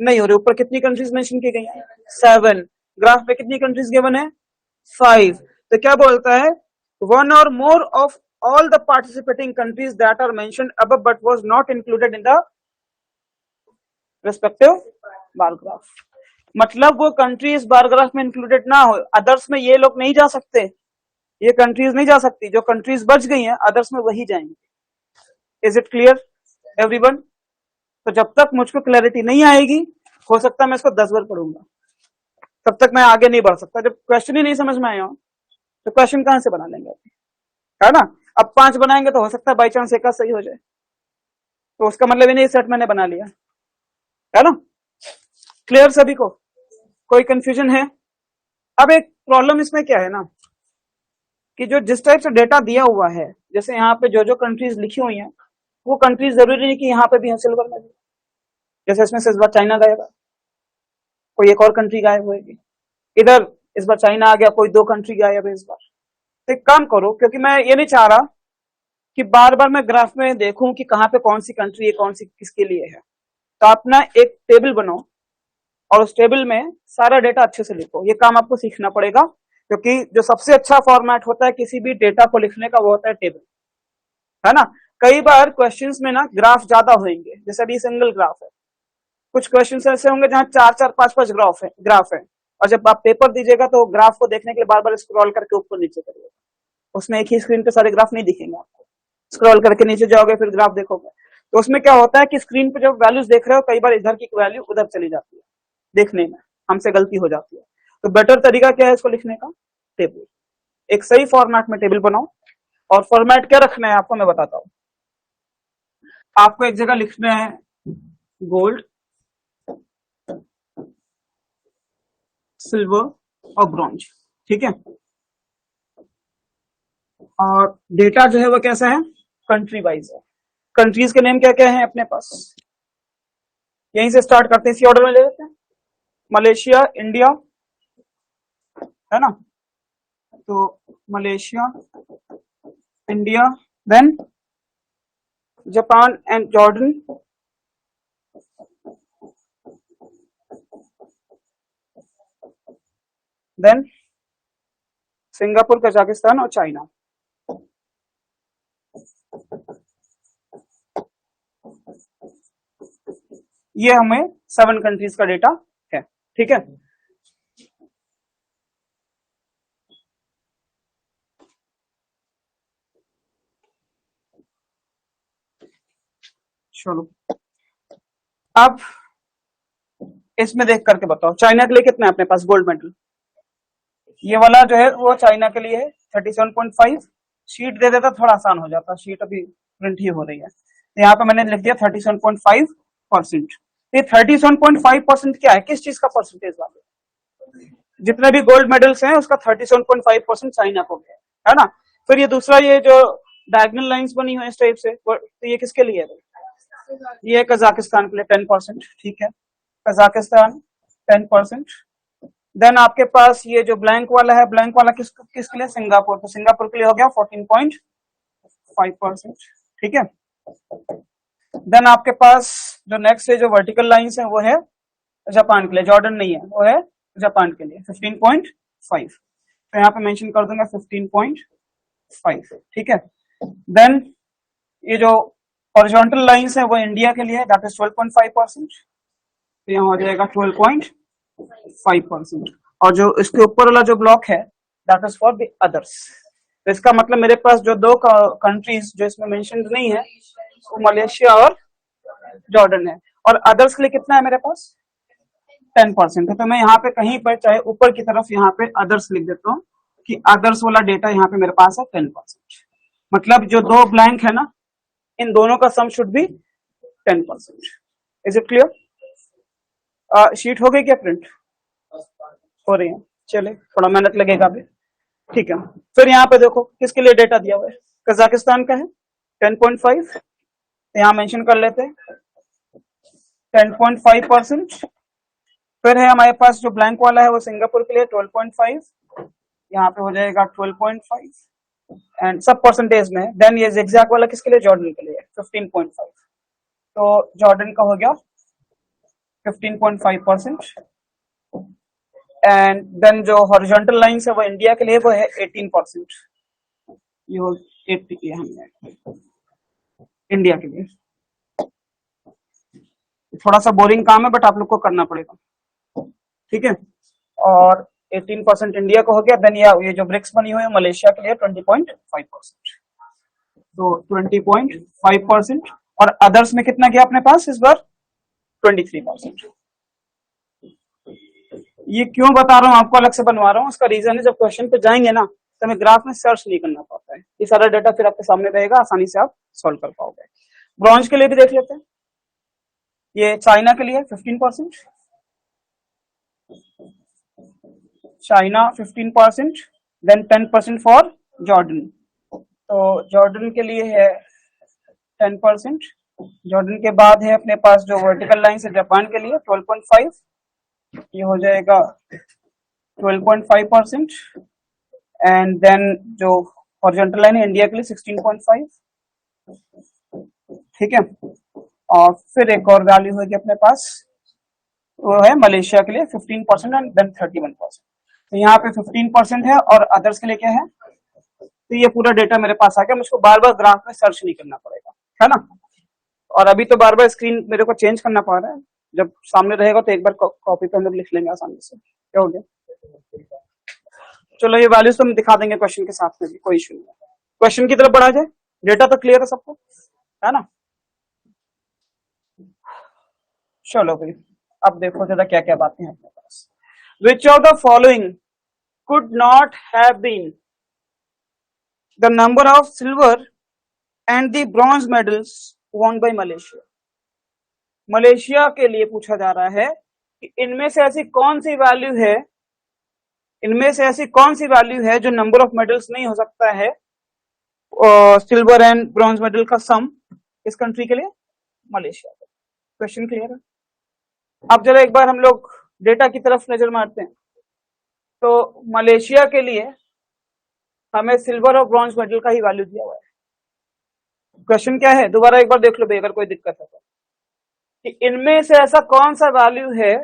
नहीं हो रही। ऊपर कितनी कंट्रीज मेंशन की गई हैं? 7। ग्राफ पे कितनी कंट्रीज गिवन है? 5। तो क्या बोलता है? One or more of all the participating countries that are mentioned above but was not included in the respective bar graph. मतलब वो कंट्री इस बार ग्राफ में इंक्लूडेड ना हो, अदर्स में ये लोग नहीं जा सकते, ये कंट्रीज नहीं जा सकती, जो कंट्रीज बच गई हैं अदर्स में वही जाएंगे। Is it clear everyone? तो जब तक मुझको क्लैरिटी नहीं आएगी, हो सकता है मैं इसको 10 बार पढ़ूंगा, तब तक मैं आगे नहीं बढ़ सकता। जब क्वेश्चन ही नहीं समझ में आया तो क्वेश्चन कहां से बना लेंगे, है ना? अब 5 बनाएंगे तो हो सकता है बाई चांस एक सही हो जाए, तो उसका मतलब ये नहीं सेट मैंने बना लिया, है ना? क्लियर सभी को? कोई कंफ्यूजन है? अब एक प्रॉब्लम इसमें क्या है ना, कि जो जिस टाइप से डेटा दिया हुआ है, जैसे यहाँ पे जो जो कंट्रीज लिखी हुई हैं, वो कंट्रीज जरूरी नहीं कि यहाँ पे भी है सिल्वर में। जैसे इसमें से इस बार चाइना गायब है, कोई एक और कंट्री गायब होगी, इधर इस बार चाइना आ गया, कोई 2 कंट्री गायब है इस बार। तो एक काम करो, क्योंकि मैं ये नहीं चाह रहा कि बार बार मैं ग्राफ में देखूं कि कहाँ पे कौन सी कंट्री है, कौन सी किसके लिए है, तो आप ना एक टेबल बनाओ और उस टेबल में सारा डेटा अच्छे से लिखो। ये काम आपको सीखना पड़ेगा, क्योंकि जो सबसे अच्छा फॉर्मेट होता है किसी भी डेटा को लिखने का वो होता है टेबल, है ना? कई बार क्वेश्चंस में ना ग्राफ ज्यादा होंगे, जैसे अभी सिंगल ग्राफ है, कुछ क्वेश्चंस ऐसे होंगे जहां 4-4, 5-5 ग्राफ है, और जब आप पेपर दीजिएगा तो ग्राफ को देखने के लिए बार बार स्क्रॉल करके ऊपर नीचे करिएगा, उसमें एक ही स्क्रीन पे सारे ग्राफ नहीं दिखेंगे आपको, स्क्रॉल करके नीचे जाओगे फिर ग्राफ देखोगे, तो उसमें क्या होता है कि स्क्रीन पे जब वैल्यूज देख रहे हो कई बार इधर की वैल्यू उधर चली जाती है, देखने में हमसे गलती हो जाती है। तो बेटर तरीका क्या है इसको लिखने का? टेबल। एक सही फॉर्मेट में टेबल बनाओ, और फॉर्मेट क्या रखना है आपको मैं बताता हूं। आपको एक जगह लिखना है गोल्ड, सिल्वर और ब्रॉन्ज, ठीक है? और डेटा जो है वो कैसा है? कंट्री वाइज है। कंट्रीज के नेम क्या क्या है अपने पास? यहीं से स्टार्ट करते हैं, इसी ऑर्डर में ले लेते हैं। मलेशिया, इंडिया, है ना? तो Malaysia, India, then Japan and Jordan, then Singapore, Kazakhstan और चाइना। ये हमें 7 कंट्रीज का डेटा है, ठीक है? चलो अब इसमें देख करके बताओ, चाइना के लिए कितना है अपने पास गोल्ड मेडल? ये वाला जो है वो चाइना के लिए है 37.5। शीट दे देता थोड़ा आसान हो जाता, शीट अभी प्रिंट ही हो रही है, तो यहाँ पे मैंने लिख दिया 37.5%। ये 37.5% क्या है, किस चीज का परसेंटेज वाले? जितने भी गोल्ड मेडल्स हैं उसका 37.5% चाइना को गया, है ना? फिर ये दूसरा, ये जो डायगोनल लाइंस बनी हुई है इस टाइप से, तो ये किसके लिए है? ये कजाकिस्तान के लिए 10%, ठीक है? कजाकिस्तान 10%। देन आपके पास ये जो ब्लैंक वाला है, ब्लैंक वाला किसके लिए? सिंगापुर, तो सिंगापुर के लिए हो गया 14.5%, ठीक है? देन आपके पास जो नेक्स्ट है, जो वर्टिकल लाइंस है, वो है जापान के लिए, जॉर्डन नहीं है, वो है जापान के लिए 15.5, तो यहाँ पे मेंशन कर दूंगा 15.5, ठीक है? देन ये जो हॉरिजॉन्टल लाइंस है वो इंडिया के लिए, दैट इज 12.5%, तो यहाँ हो जाएगा 12.5%। और जो इसके ऊपर वाला जो ब्लॉक है that is for the others. तो इसका मतलब मेरे पास जो दो कंट्रीज जो इसमें मेंशन नहीं है वो मलेशिया और जॉर्डन है, और अदर्स के लिए कितना है मेरे पास 10% है। तो मैं यहाँ पे कहीं पर चाहे ऊपर की तरफ यहाँ पे अदर्स लिख देता हूँ कि अदर्स वाला डेटा यहाँ पे मेरे पास है 10%। मतलब जो दो ब्लैंक है ना, इन दोनों का sum should be 10%। Is it clear? शीट हो गई क्या प्रिंट? हो रही है, चले थोड़ा मेहनत लगेगा अभी, ठीक है। फिर यहाँ पे देखो किसके लिए डेटा दिया हुआ है, कजाकिस्तान का है 10.5, यहाँ मेंशन कर लेते हैं 10.5%। फिर है हमारे पास जो ब्लैंक वाला है वो सिंगापुर के लिए 12.5, यहाँ पे हो जाएगा 12.5 एंड सब परसेंटेज में। देन ये ज़िगज़ैग वाला किसके लिए, जॉर्डन के लिए 15.5। तो जॉर्डन का हो गया 15.5%। एंड देन जो हॉरिजॉन्टल लाइंस है वो इंडिया के लिए वो है 18%। ये हो 80 हमने इंडिया के लिए। थोड़ा सा बोरिंग काम है बट आप लोग को करना पड़ेगा, ठीक है। और 18% इंडिया को हो गया। देन ये जो ब्रिक्स बनी हुई है मलेशिया के लिए 20.5%। तो 20.5% और अदर्स में कितना गया अपने पास इस बार 23%। ये क्यों बता रहा हूँ आपको, अलग से बनवा रहा हूँ, उसका रीजन है जब क्वेश्चन पे जाएंगे ना तो हमें ग्राफ में सर्च नहीं करना पड़ता है, ये सारा डाटा फिर आपके सामने रहेगा, आसानी से आप सॉल्व कर पाओगे। ब्रॉन्ज के लिए भी देख लेते हैं, ये चाइना के लिए 15%, चाइना 15%, देन 10% फॉर जॉर्डन। तो जॉर्डन के लिए है 10%। जॉर्डन के बाद है अपने पास जो वर्टिकल लाइन है जापान के लिए 12.5, ये हो जाएगा 12.5%। एंड देन जो हॉरिजॉन्टल लाइन है इंडिया के लिए 16.5, ठीक है। और फिर एक और वैल्यू होगी अपने पास, वो है मलेशिया के लिए 15% एंड देन 31%। तो यहाँ पे 15% है और अदर्स के लिए क्या है, तो ये पूरा डेटा मेरे पास आ गया, मुझको बार बार ग्राफ में सर्च नहीं करना पड़ेगा, है ना। और अभी तो बार बार स्क्रीन मेरे को चेंज करना पड़ रहा है, जब सामने रहेगा तो एक बार कॉपी पे हम लोग लिख लेंगे आसानी से। क्या हो गया, चलो ये वैल्यूज तो हम दिखा देंगे क्वेश्चन के साथ में भी, कोई इशू नहीं है। क्वेश्चन की तरफ बढ़ा जाए, डेटा तो क्लियर है सबको, है ना। चलो भाई अब देखो जरा क्या क्या बातें हैं अपने पास। Which of the following could not have been the number of silver and the bronze medals won by Malaysia। Malaysia के लिए पूछा जा रहा है कि इनमें से ऐसी कौन सी वैल्यू है, इनमें से ऐसी कौन सी वैल्यू है जो नंबर ऑफ मेडल्स नहीं हो सकता है सिल्वर एंड ब्रॉन्ज मेडल का सम इस कंट्री के लिए, मलेशिया का। क्वेश्चन क्लियर है? अब जरा एक बार हम लोग डेटा की तरफ नजर मारते हैं। तो मलेशिया के लिए हमें सिल्वर और ब्रॉन्ज मेडल का ही वैल्यू दिया हुआ है। क्वेश्चन क्या है, दोबारा एक बार देख लो भाई अगर कोई दिक्कत है तो, कि इनमें से ऐसा कौन सा वैल्यू है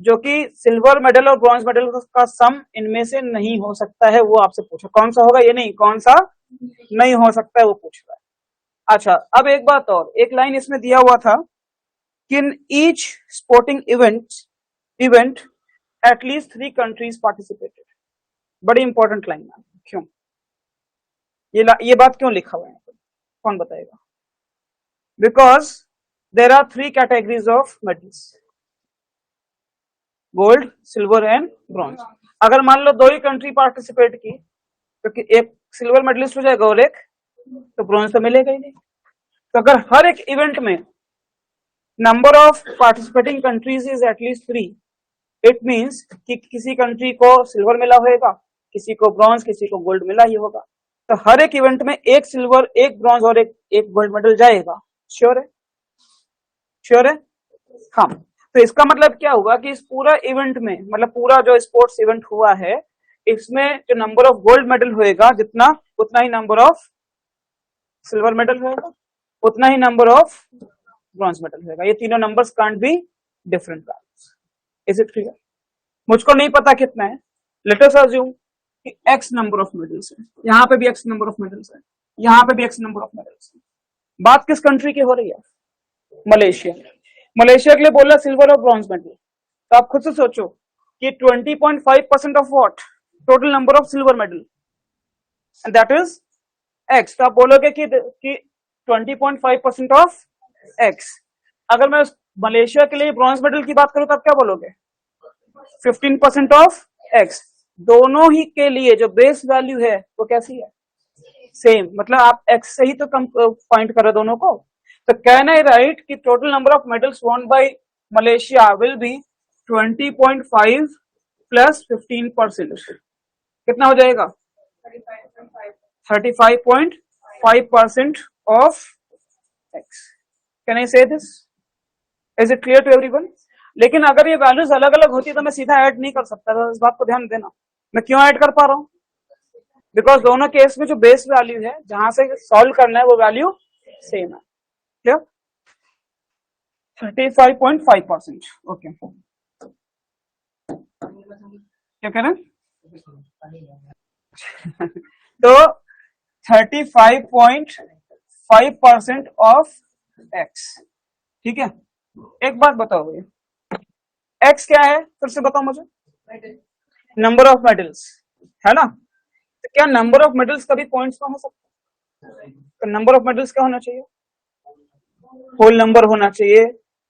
जो कि सिल्वर मेडल और ब्रॉन्ज मेडल का सम इनमें से नहीं हो सकता है, वो आपसे पूछा। कौन सा होगा ये नहीं, कौन सा नहीं हो सकता है वो पूछ रहा है। अच्छा अब एक बात और, एक लाइन इसमें दिया हुआ था कि in each sporting event at least 3 countries participated। बड़ी इंपॉर्टेंट लाइन है, क्यों ये बात क्यों लिखा हुआ है, कौन बताएगा? Because there are 3 categories of medals, gold, silver and bronze. अगर मान लो 2 ही कंट्री पार्टिसिपेट की तो एक सिल्वर मेडलिस्ट हो जाएगा और एक तो ब्रॉन्ज तो मिलेगा ही नहीं। तो अगर हर एक इवेंट में number of participating countries is at least 3, it means कि किसी कंट्री को सिल्वर मिला होगा, किसी को ब्रॉन्ज, किसी को गोल्ड मिला ही होगा। तो हर एक इवेंट में एक सिल्वर, एक ब्रॉन्ज और एक गोल्ड मेडल जाएगा। श्योर है? श्योर है? हाँ। तो इसका मतलब क्या हुआ कि इस पूरा इवेंट में, मतलब पूरा जो स्पोर्ट्स इवेंट हुआ है, इसमें जो नंबर ऑफ गोल्ड मेडल होएगा जितना, उतना ही नंबर ऑफ सिल्वर मेडल होएगा, उतना ही नंबर ऑफ ब्रॉन्ज मेडल होएगा। ये तीनों numbers can't be different values. Is it clear? मुझको नहीं पता कितना है, लेट अस अज्यूम कि x नंबर ऑफ मेडल्स है, यहाँ पे भी x नंबर ऑफ मेडल्स है, यहाँ पे भी x नंबर ऑफ मेडल्स है। बात किस कंट्री की हो रही है? मलेशिया। मलेशिया के लिए बोला सिल्वर और ब्रॉन्ज मेडल। तो आप खुद से सोचो कि 20.5% of what, total number of silver medal, and that is x. तो आप बोलोगे कि 20.5% ऑफ एक्स। अगर मैं मलेशिया के लिए ब्रॉन्ज मेडल की बात करूं तो आप क्या बोलोगे? 15% ऑफ एक्स। दोनों ही के लिए जो बेस वैल्यू है वो कैसी है? सेम। मतलब आप एक्स से ही तो कम पॉइंट करो दोनों को। तो कैन आई राइट कि total number of medals won bye Malaysia will be 20.5 plus 15%। कितना हो जाएगा? 35.5% of x. Can I say this? Is it clear to everyone? लेकिन अगर ये वैल्यूज अलग अलग होती तो मैं सीधा ऐड नहीं कर सकता था। इस बात को ध्यान देना। मैं क्यों ऐड कर पा रहा हूं? बिकॉज दोनों केस में जो बेस वैल्यू है जहां से सॉल्व करना है वो वैल्यू सेम है। क्लियर? 35.5%। ओके, क्या कह रहे हैं? तो 35.5% ऑफ एक्स। ठीक है, एक बात बताओ भैया, एक्स क्या है? फिर से बताओ मुझे। नंबर ऑफ मेडल्स है ना? तो क्या नंबर ऑफ मेडल्स कभी पॉइंट्स में हो सकता है? तो नंबर ऑफ मेडल्स क्या होना चाहिए? होल नंबर होना चाहिए।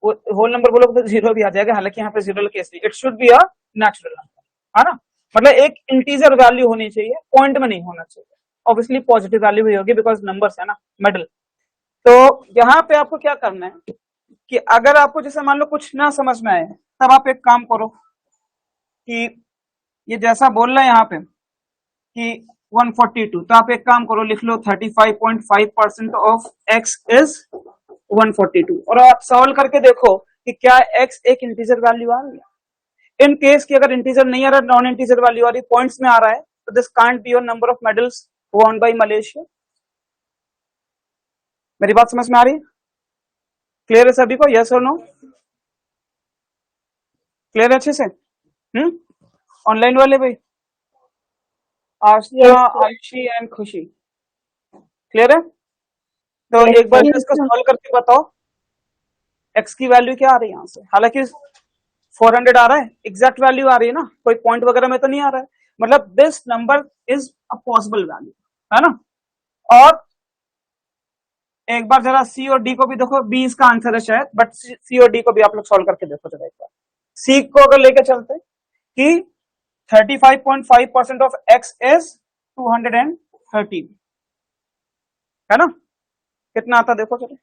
होल नंबर बोलोगे तो जीरो भी आ जाएगा, हालांकि यहाँ पे जीरो केस नहीं। It should be a natural number, है ना? मतलब एक इंटीजर वैल्यू होनी चाहिए, पॉइंट में नहीं होना चाहिए। ऑब्वियसली पॉजिटिव वैल्यू भी होगी बिकॉज नंबर्स है ना, मेडल। तो यहाँ पे आपको क्या करना है कि अगर आपको जैसे मान लो कुछ ना समझ में आए तब आप एक काम करो कि ये जैसा बोल रहा है यहाँ पे कि 142, तो आप एक काम करो, लिख लो 35.5% ऑफ x इज 142 और आप सॉल्व करके देखो कि क्या x एक इंटीजर वैल्यू आ रही है। इन केस की अगर इंटीजर नहीं आ रहा, नॉन इंटीजर वैल्यू आ रही, पॉइंट्स में आ रहा है, तो this can't be your number of medals won bye Malaysia. मेरी बात समझ में आ रही है? क्लियर है सभी को? यस और नो? क्लियर है अच्छे से? ऑनलाइन वाले भाई, आशिया, आयुषी एंड खुशी, क्लियर है? तो एक बार इसको सॉल्व करके बताओ x की वैल्यू क्या आ रही है यहाँ से। हालांकि 400 आ रहा है, एग्जैक्ट वैल्यू आ रही है ना, कोई पॉइंट वगैरह में तो नहीं आ रहा है। मतलब this number is a possible value, है ना? और एक बार जरा सी और डी को भी देखो। बी इसका आंसर है शायद, बट सी और डी को भी आप लोग सॉल्व करके देखो जरा एक बार। सी को अगर लेके चलते कि 35.5% ऑफ x इज 213, है ना? कितना आता देखो चलो।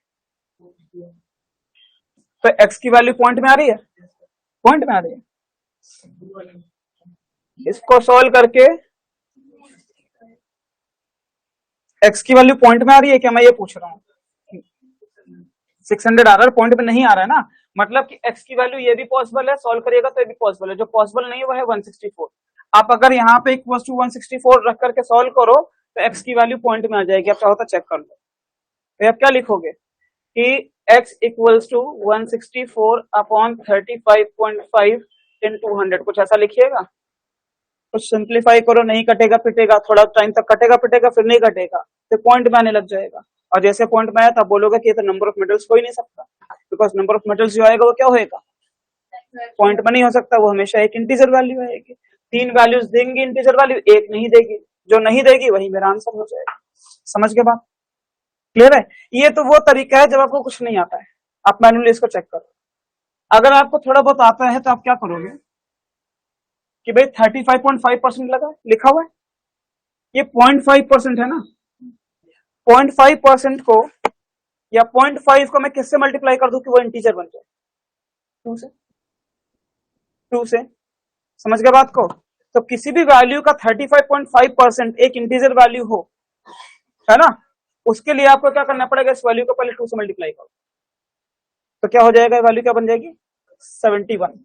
तो x की वैल्यू पॉइंट में आ रही है, पॉइंट में आ रही है। इसको सॉल्व करके x की वैल्यू पॉइंट में आ रही है क्या, मैं ये पूछ रहा हूँ। 600 आ रहा है, पॉइंट में नहीं आ रहा है ना, मतलब कि x की वैल्यू ये भी पॉसिबल है, सॉल्व करिएगा तो ये भी पॉसिबल है। जो पॉसिबल नहीं है वो है 164। आप अगर यहाँ पे इक्वल टू 164 रख करके सॉल्व करो तो x की वैल्यू पॉइंट में आ जाएगी। आप चाहो तो चेक कर लो। तो आप क्या लिखोगे कि x इक्वल्स टू 164 अपॉन 35.5 इन 200, कुछ ऐसा लिखिएगा। कुछ सिंप्लीफाई करो, नहीं कटेगा पिटेगा, थोड़ा टाइम तक कटेगा पिटेगा, फिर नहीं कटेगा तो पॉइंट में आने लग जाएगा। और जैसे पॉइंट में आया तब बोलोगे कि ये तो नंबर ऑफ मेडल्स हो ही नहीं सकता, बिकॉज नंबर ऑफ मेडल्स जो आएगा वो क्या होएगा, पॉइंट में नहीं हो सकता, वो हमेशा एक इंटीजर वैल्यू आएगी। 3 वैल्यूज देंगी इंटीजर वैल्यू, एक नहीं देगी, जो नहीं देगी वही मेरा आंसर हो जाएगा। समझ के बात? क्लियर है? ये तो वो तरीका है जब आपको कुछ नहीं आता है, आप मैन्युअली इसको चेक करो। अगर आपको थोड़ा बहुत आता है तो आप क्या करोगे कि भाई 35.5% लगा लिखा हुआ है, ये 0.5% है ना, 0.5% को या 0.5 को मैं किससे मल्टीप्लाई कर दूं कि वो इंटीजर बन जाए? 2 से। 2 से। समझ गए बात को? तो किसी भी वैल्यू का 35.5% एक इंटीजर वैल्यू हो, है ना, उसके लिए आपको क्या करना पड़ेगा, इस वैल्यू को पहले 2 से मल्टीप्लाई करो। तो क्या हो जाएगा, वैल्यू क्या बन जाएगी, 71।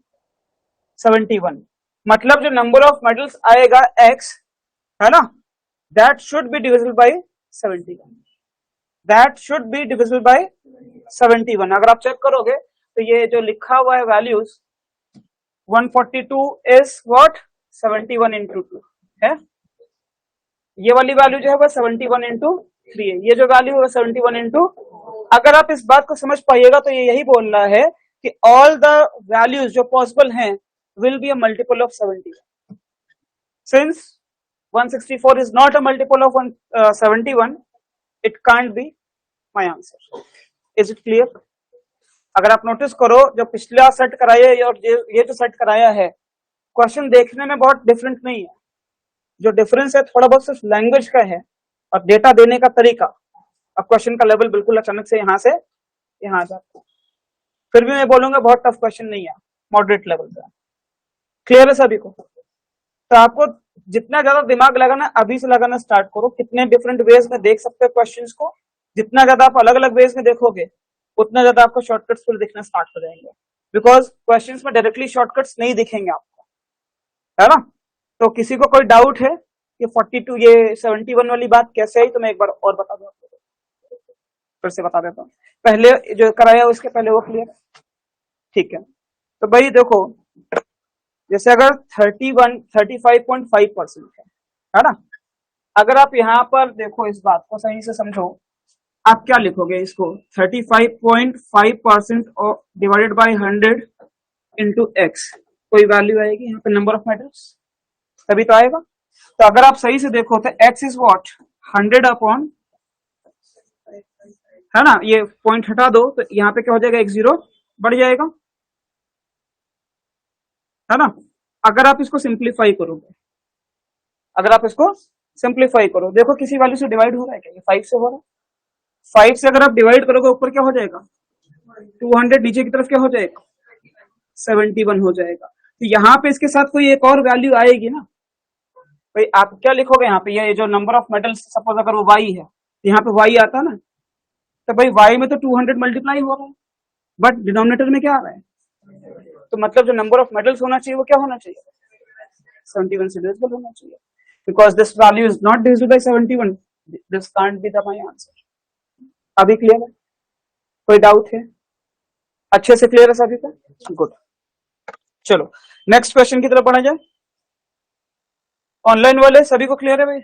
71 मतलब जो नंबर ऑफ मेडल्स आएगा x, है ना, that should be divisible by 71। That should be divisible by 71। अगर आप चेक करोगे तो ये जो लिखा हुआ है वैल्यूज 142 इज व्हाट, 71 into 2 है। ये वाली वैल्यू जो है वो 71 into 3 है। ये जो वैल्यू है 71 into, अगर आप इस बात को समझ पाइएगा तो ये यही बोल रहा है कि ऑल द वैल्यूज जो पॉसिबल हैं will be a multiple of 71. Since 164 is not a multiple of 71, it can't be my answer. Is it clear? अगर आप नोटिस करो, जो पिछला सेट कराया है और ये जो सेट कराया है, क्वेश्चन देखने में बहुत डिफरेंट नहीं है. जो डिफरेंस है थोड़ा बहुत सिर्फ लैंग्वेज का है और डेटा देने का तरीका. अब क्वेश्चन का लेवल बिल्कुल अचानक से यहाँ से यहाँ जाता है. फिर भी मैं बोलूंगा बहुत टफ क्वेश्चन नहीं है, मॉडरेट लेवल का. क्लियर है सभी को? तो आपको जितना ज्यादा दिमाग लगाना अभी से लगाना स्टार्ट करो. कितने डिफरेंट वेज में देख सकते हो क्वेश्चंस को. जितना ज्यादा आप अलग अलग वेज में देखोगे उतना ज्यादा आपको शॉर्टकट्स फिर दिखना स्टार्ट हो जाएंगे. बिकॉज क्वेश्चंस में डायरेक्टली शॉर्टकट्स नहीं दिखेंगे आपको, है ना. तो किसी को कोई डाउट है कि 42 ये 71 वाली बात कैसे आई, तो मैं एक बार और बता दूं आपको, फिर से बता देता हूँ. पहले जो कराया उसके पहले वो क्लियर, ठीक है. तो भाई देखो, जैसे अगर 35.5% है ना. अगर आप यहाँ पर देखो, इस बात को सही से समझो, आप क्या लिखोगे इसको. 35.5% डिवाइडेड बाय 100 इंटू एक्स. कोई वैल्यू आएगी यहाँ पे, नंबर ऑफ मेटल्स, तभी तो आएगा. तो अगर आप सही से देखो तो एक्स इज व्हाट, 100 अपॉन, है ना. ये पॉइंट हटा दो तो यहाँ पे क्या हो जाएगा, एक जीरो बढ़ जाएगा, है ना. अगर आप इसको सिंप्लीफाई करोगे, अगर आप इसको सिंप्लीफाई करो, देखो किसी वैल्यू से डिवाइड हो रहा है क्या, ये 5 से हो रहा है. 5 से अगर आप डिवाइड करोगे ऊपर क्या हो जाएगा 200, नीचे की तरफ क्या हो जाएगा 71 हो जाएगा. तो यहाँ पे इसके साथ कोई एक और वैल्यू आएगी ना भाई. आप क्या लिखोगे यहाँ पे, ये जो नंबर ऑफ मेटल्स, सपोज अगर वो y है, यहाँ पे y आता ना, तो भाई y में तो 200 मल्टीप्लाई हो रहा है, बट डिनोमिनेटर में क्या आ रहा है. तो मतलब जो नंबर ऑफ मेटल्स होना चाहिए वो क्या होना चाहिए, 71 से डिविजिबल होना चाहिए. Because this value is not divisible by 71, this can't be the my answer. अभी क्लियर है? कोई डाउट है? अच्छे से क्लियर है सभी का? गुड. चलो नेक्स्ट क्वेश्चन की तरफ बढ़ा जाए. ऑनलाइन वाले सभी को क्लियर है भाई?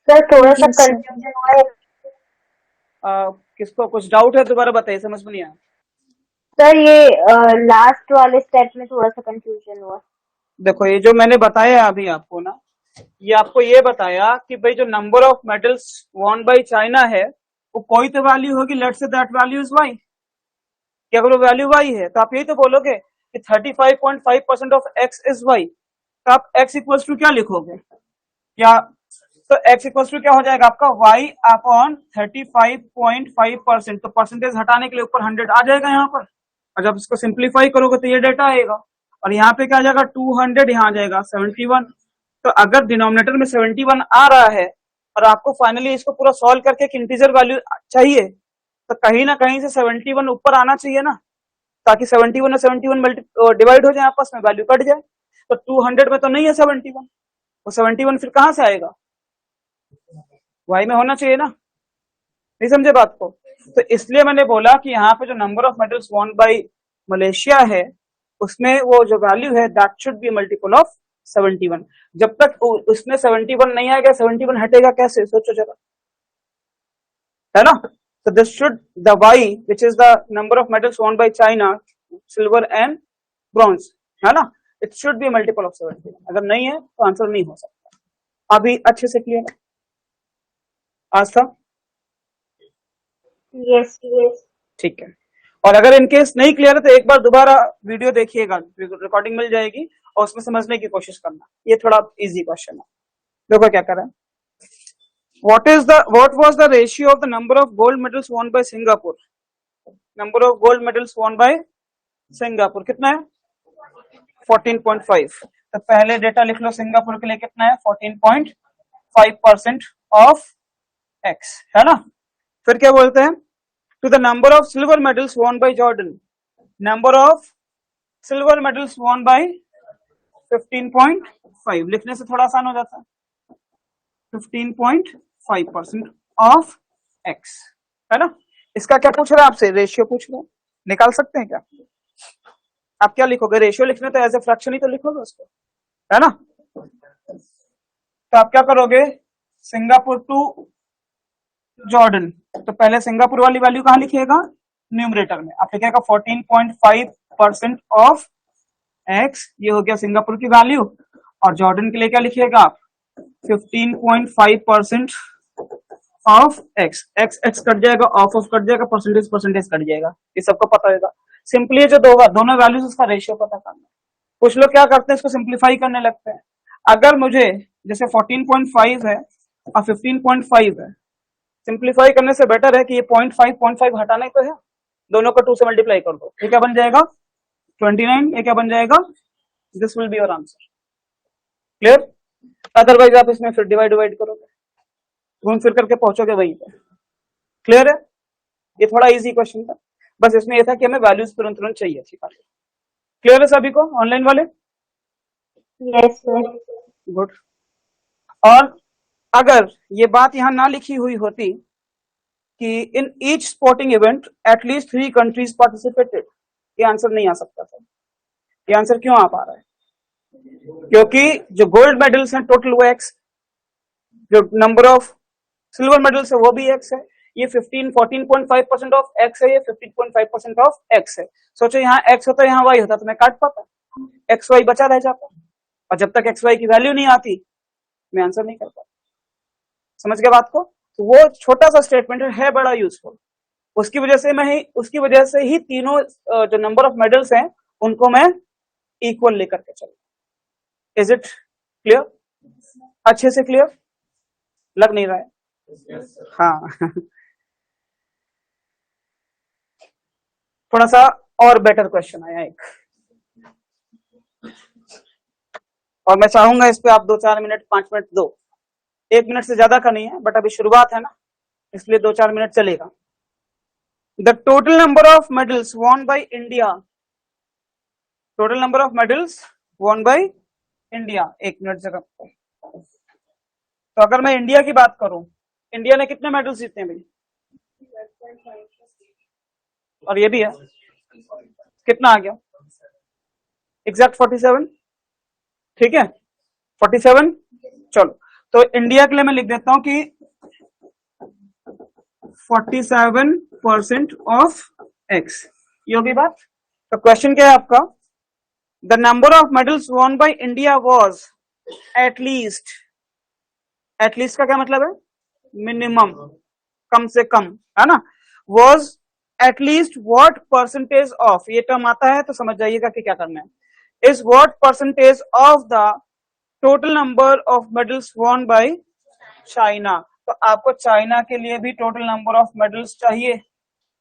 सर थोड़ा सा Yes, sir. कंफ्यूजन हुआ है. किसको कुछ डाउट है दोबारा बताइए, समझ में नहीं आया. सर ये लास्ट वाले स्टेप में थोड़ा सा कंफ्यूजन हुआ. देखो ये जो मैंने बताया अभी आपको ना, ये आपको ये बताया कि भाई जो number of medals won by China है वो कोई तो वैल्यू होगी, let's say that value is why. कि अगर वो वैल्यू वाई है तो आप यही तो बोलोगे कि 35.5% ऑफ एक्स इज वाई. तो आप एक्स इक्वल्स टू क्या लिखोगे, या तो एक्स इक्वल्स टू क्या हो जाएगा आपका वाई अपॉन 35.5%. तो परसेंटेज हटाने के लिए ऊपर 100 आ जाएगा यहाँ पर, और जब इसको सिंप्लीफाई करोगे तो ये डेटा आएगा, और यहाँ पे क्या आ जाएगा 200, यहाँ आ जाएगा 71. तो अगर डिनोमिनेटर में 71 आ रहा है और आपको फाइनली इसको पूरा सॉल्व करके एक इंटीजर वैल्यू चाहिए, तो कहीं ना कहीं से 71 ऊपर आना चाहिए ना, ताकि 71 और 71 डिवाइड हो जाए आपस में, वैल्यू कट जाए. तो 200 में तो नहीं है 71, वो 71 फिर कहां से आएगा, वाई में होना चाहिए ना. नहीं समझे बात को? तो इसलिए मैंने बोला कि यहाँ पे जो number of medals won bye Malaysia है उसमें वो जो वैल्यू है that should be multiple of 71. जब तक उसमें 71 नहीं आएगा, 71 हटेगा कैसे, सोचो जरा, है ना. तो this should the Y which is the number of medals won by China, silver and bronze, है ना, it should be multiple of 71. अगर नहीं है तो आंसर नहीं हो सकता. अभी अच्छे से क्लियर है आज था? Yes yes. ठीक है. और अगर इनकेस नहीं क्लियर है तो एक बार दोबारा वीडियो देखिएगा, रिकॉर्डिंग मिल जाएगी, और उसमें समझने की कोशिश करना. ये थोड़ा इजी क्वेश्चन है. देखो क्या कर रहा है. what was the ratio of the number of gold medals won by Singapore? Number of gold medals won bye Singapore कितना है 14.5. तो पहले डेटा लिख लो, सिंगापुर के लिए कितना है 14.5% ऑफ एक्स, है ना. फिर क्या बोलते हैं, to the number of silver medals won by Jordan. Number of silver medals won by 15.5. लिखने से थोड़ा आसान हो जाता है. 15.5% ऑफ एक्स, है ना. इसका क्या पूछ रहा है आपसे, रेशियो पूछ रहा है. निकाल सकते हैं क्या? आप क्या लिखोगे, रेशियो लिखना तो एज ए फ्रैक्शन ही तो लिखोगे उसको, है ना. तो आप क्या करोगे, सिंगापुर टू जॉर्डन, तो पहले सिंगापुर वाली वैल्यू कहां लिखिएगा, न्यूमरेटर में. आप लिखिएगा 14.5 परसेंट ऑफ एक्स, ये हो गया सिंगापुर की वैल्यू, और जॉर्डन के लिए क्या लिखिएगा आप 15.5% of x, x x cut जाएगा, ऑफ कट जाएगा, परसेंटेज परसेंटेज कट जाएगा, ये सबको पता होगा। सिंपली जो दोनों वैल्यूज उसका रेशियो पता करना। कुछ लोग क्या करते हैं, इसको सिंप्लीफाई करने लगते हैं। अगर मुझे जैसे 14.5 है और 15.5 है, सिंप्लीफाई करने से बेटर है कि ये 0.5 हटाना ही तो है, दोनों को 2 से मल्टीप्लाई कर दो, ये क्या बन जाएगा 29, ये क्या बन जाएगा, this will be your answer. Clear? Otherwise आप इसमें फिर डिवाइड करोगे, घूम फिर करके पहुंचोगे वहीं पे। क्लियर है? ये थोड़ा इजी क्वेश्चन था, बस इसमें ये था कि हमें वैल्यूज तुरंत तुरंत चाहिए थी। क्लियर है सभी को, ऑनलाइन वाले? Yes sir. गुड। और अगर ये बात यहां ना लिखी हुई होती कि in each sporting event at least 3 countries participated, ये आंसर नहीं आ सकता था। ये आंसर क्यों आ पा रहा है? क्योंकि जो गोल्ड मेडल्स हैं टोटल वो एक्स, जो नंबर ऑफ सिल्वर मेडल्स है वो भी एक्स है, ये 14.5% ऑफ एक्स है, ये 15.5% ऑफ एक्स है। सोचो यहाँ एक्स होता, यहाँ वाई होता तो मैं काट पाता, एक्स वाई बचा रह जाता, और जब तक एक्स वाई की वैल्यू नहीं आती मैं आंसर नहीं कर पाता। समझ गया बात को? तो वो छोटा सा स्टेटमेंट है बड़ा यूजफुल, उसकी वजह से ही तीनों जो नंबर ऑफ मेडल्स हैं उनको मैं इक्वल लेकर के चलूं। Is it clear? अच्छे से क्लियर लग नहीं रहा है? हाँ थोड़ा सा और बेटर क्वेश्चन आया एक, और मैं चाहूंगा इस पे आप 2-4 मिनट 5 मिनट दो, 1 मिनट से ज्यादा का नहीं है, बट अभी शुरुआत है ना, इसलिए 2-4 मिनट चलेगा। The total number of medals won by India, total number of medals won by India, 1 minute से कम। तो अगर मैं इंडिया की बात करूं, इंडिया ने कितने मेडल्स जीते हैं भाई? और ये भी है, कितना आ गया? एग्जैक्ट 47, ठीक है 47। चलो तो इंडिया के लिए मैं लिख देता हूं कि 47% ऑफ एक्स, ये होगी बात। तो क्वेश्चन क्या है आपका? The number of medals won by India was at least, at least का क्या मतलब है? मिनिमम, कम से कम, है ना। Was at least what percentage of, ये टर्म आता है तो समझ जाइएगा कि क्या करना है। Is what percentage of the total number of medals won by China. तो आपको चाइना के लिए भी टोटल नंबर ऑफ मेडल्स चाहिए।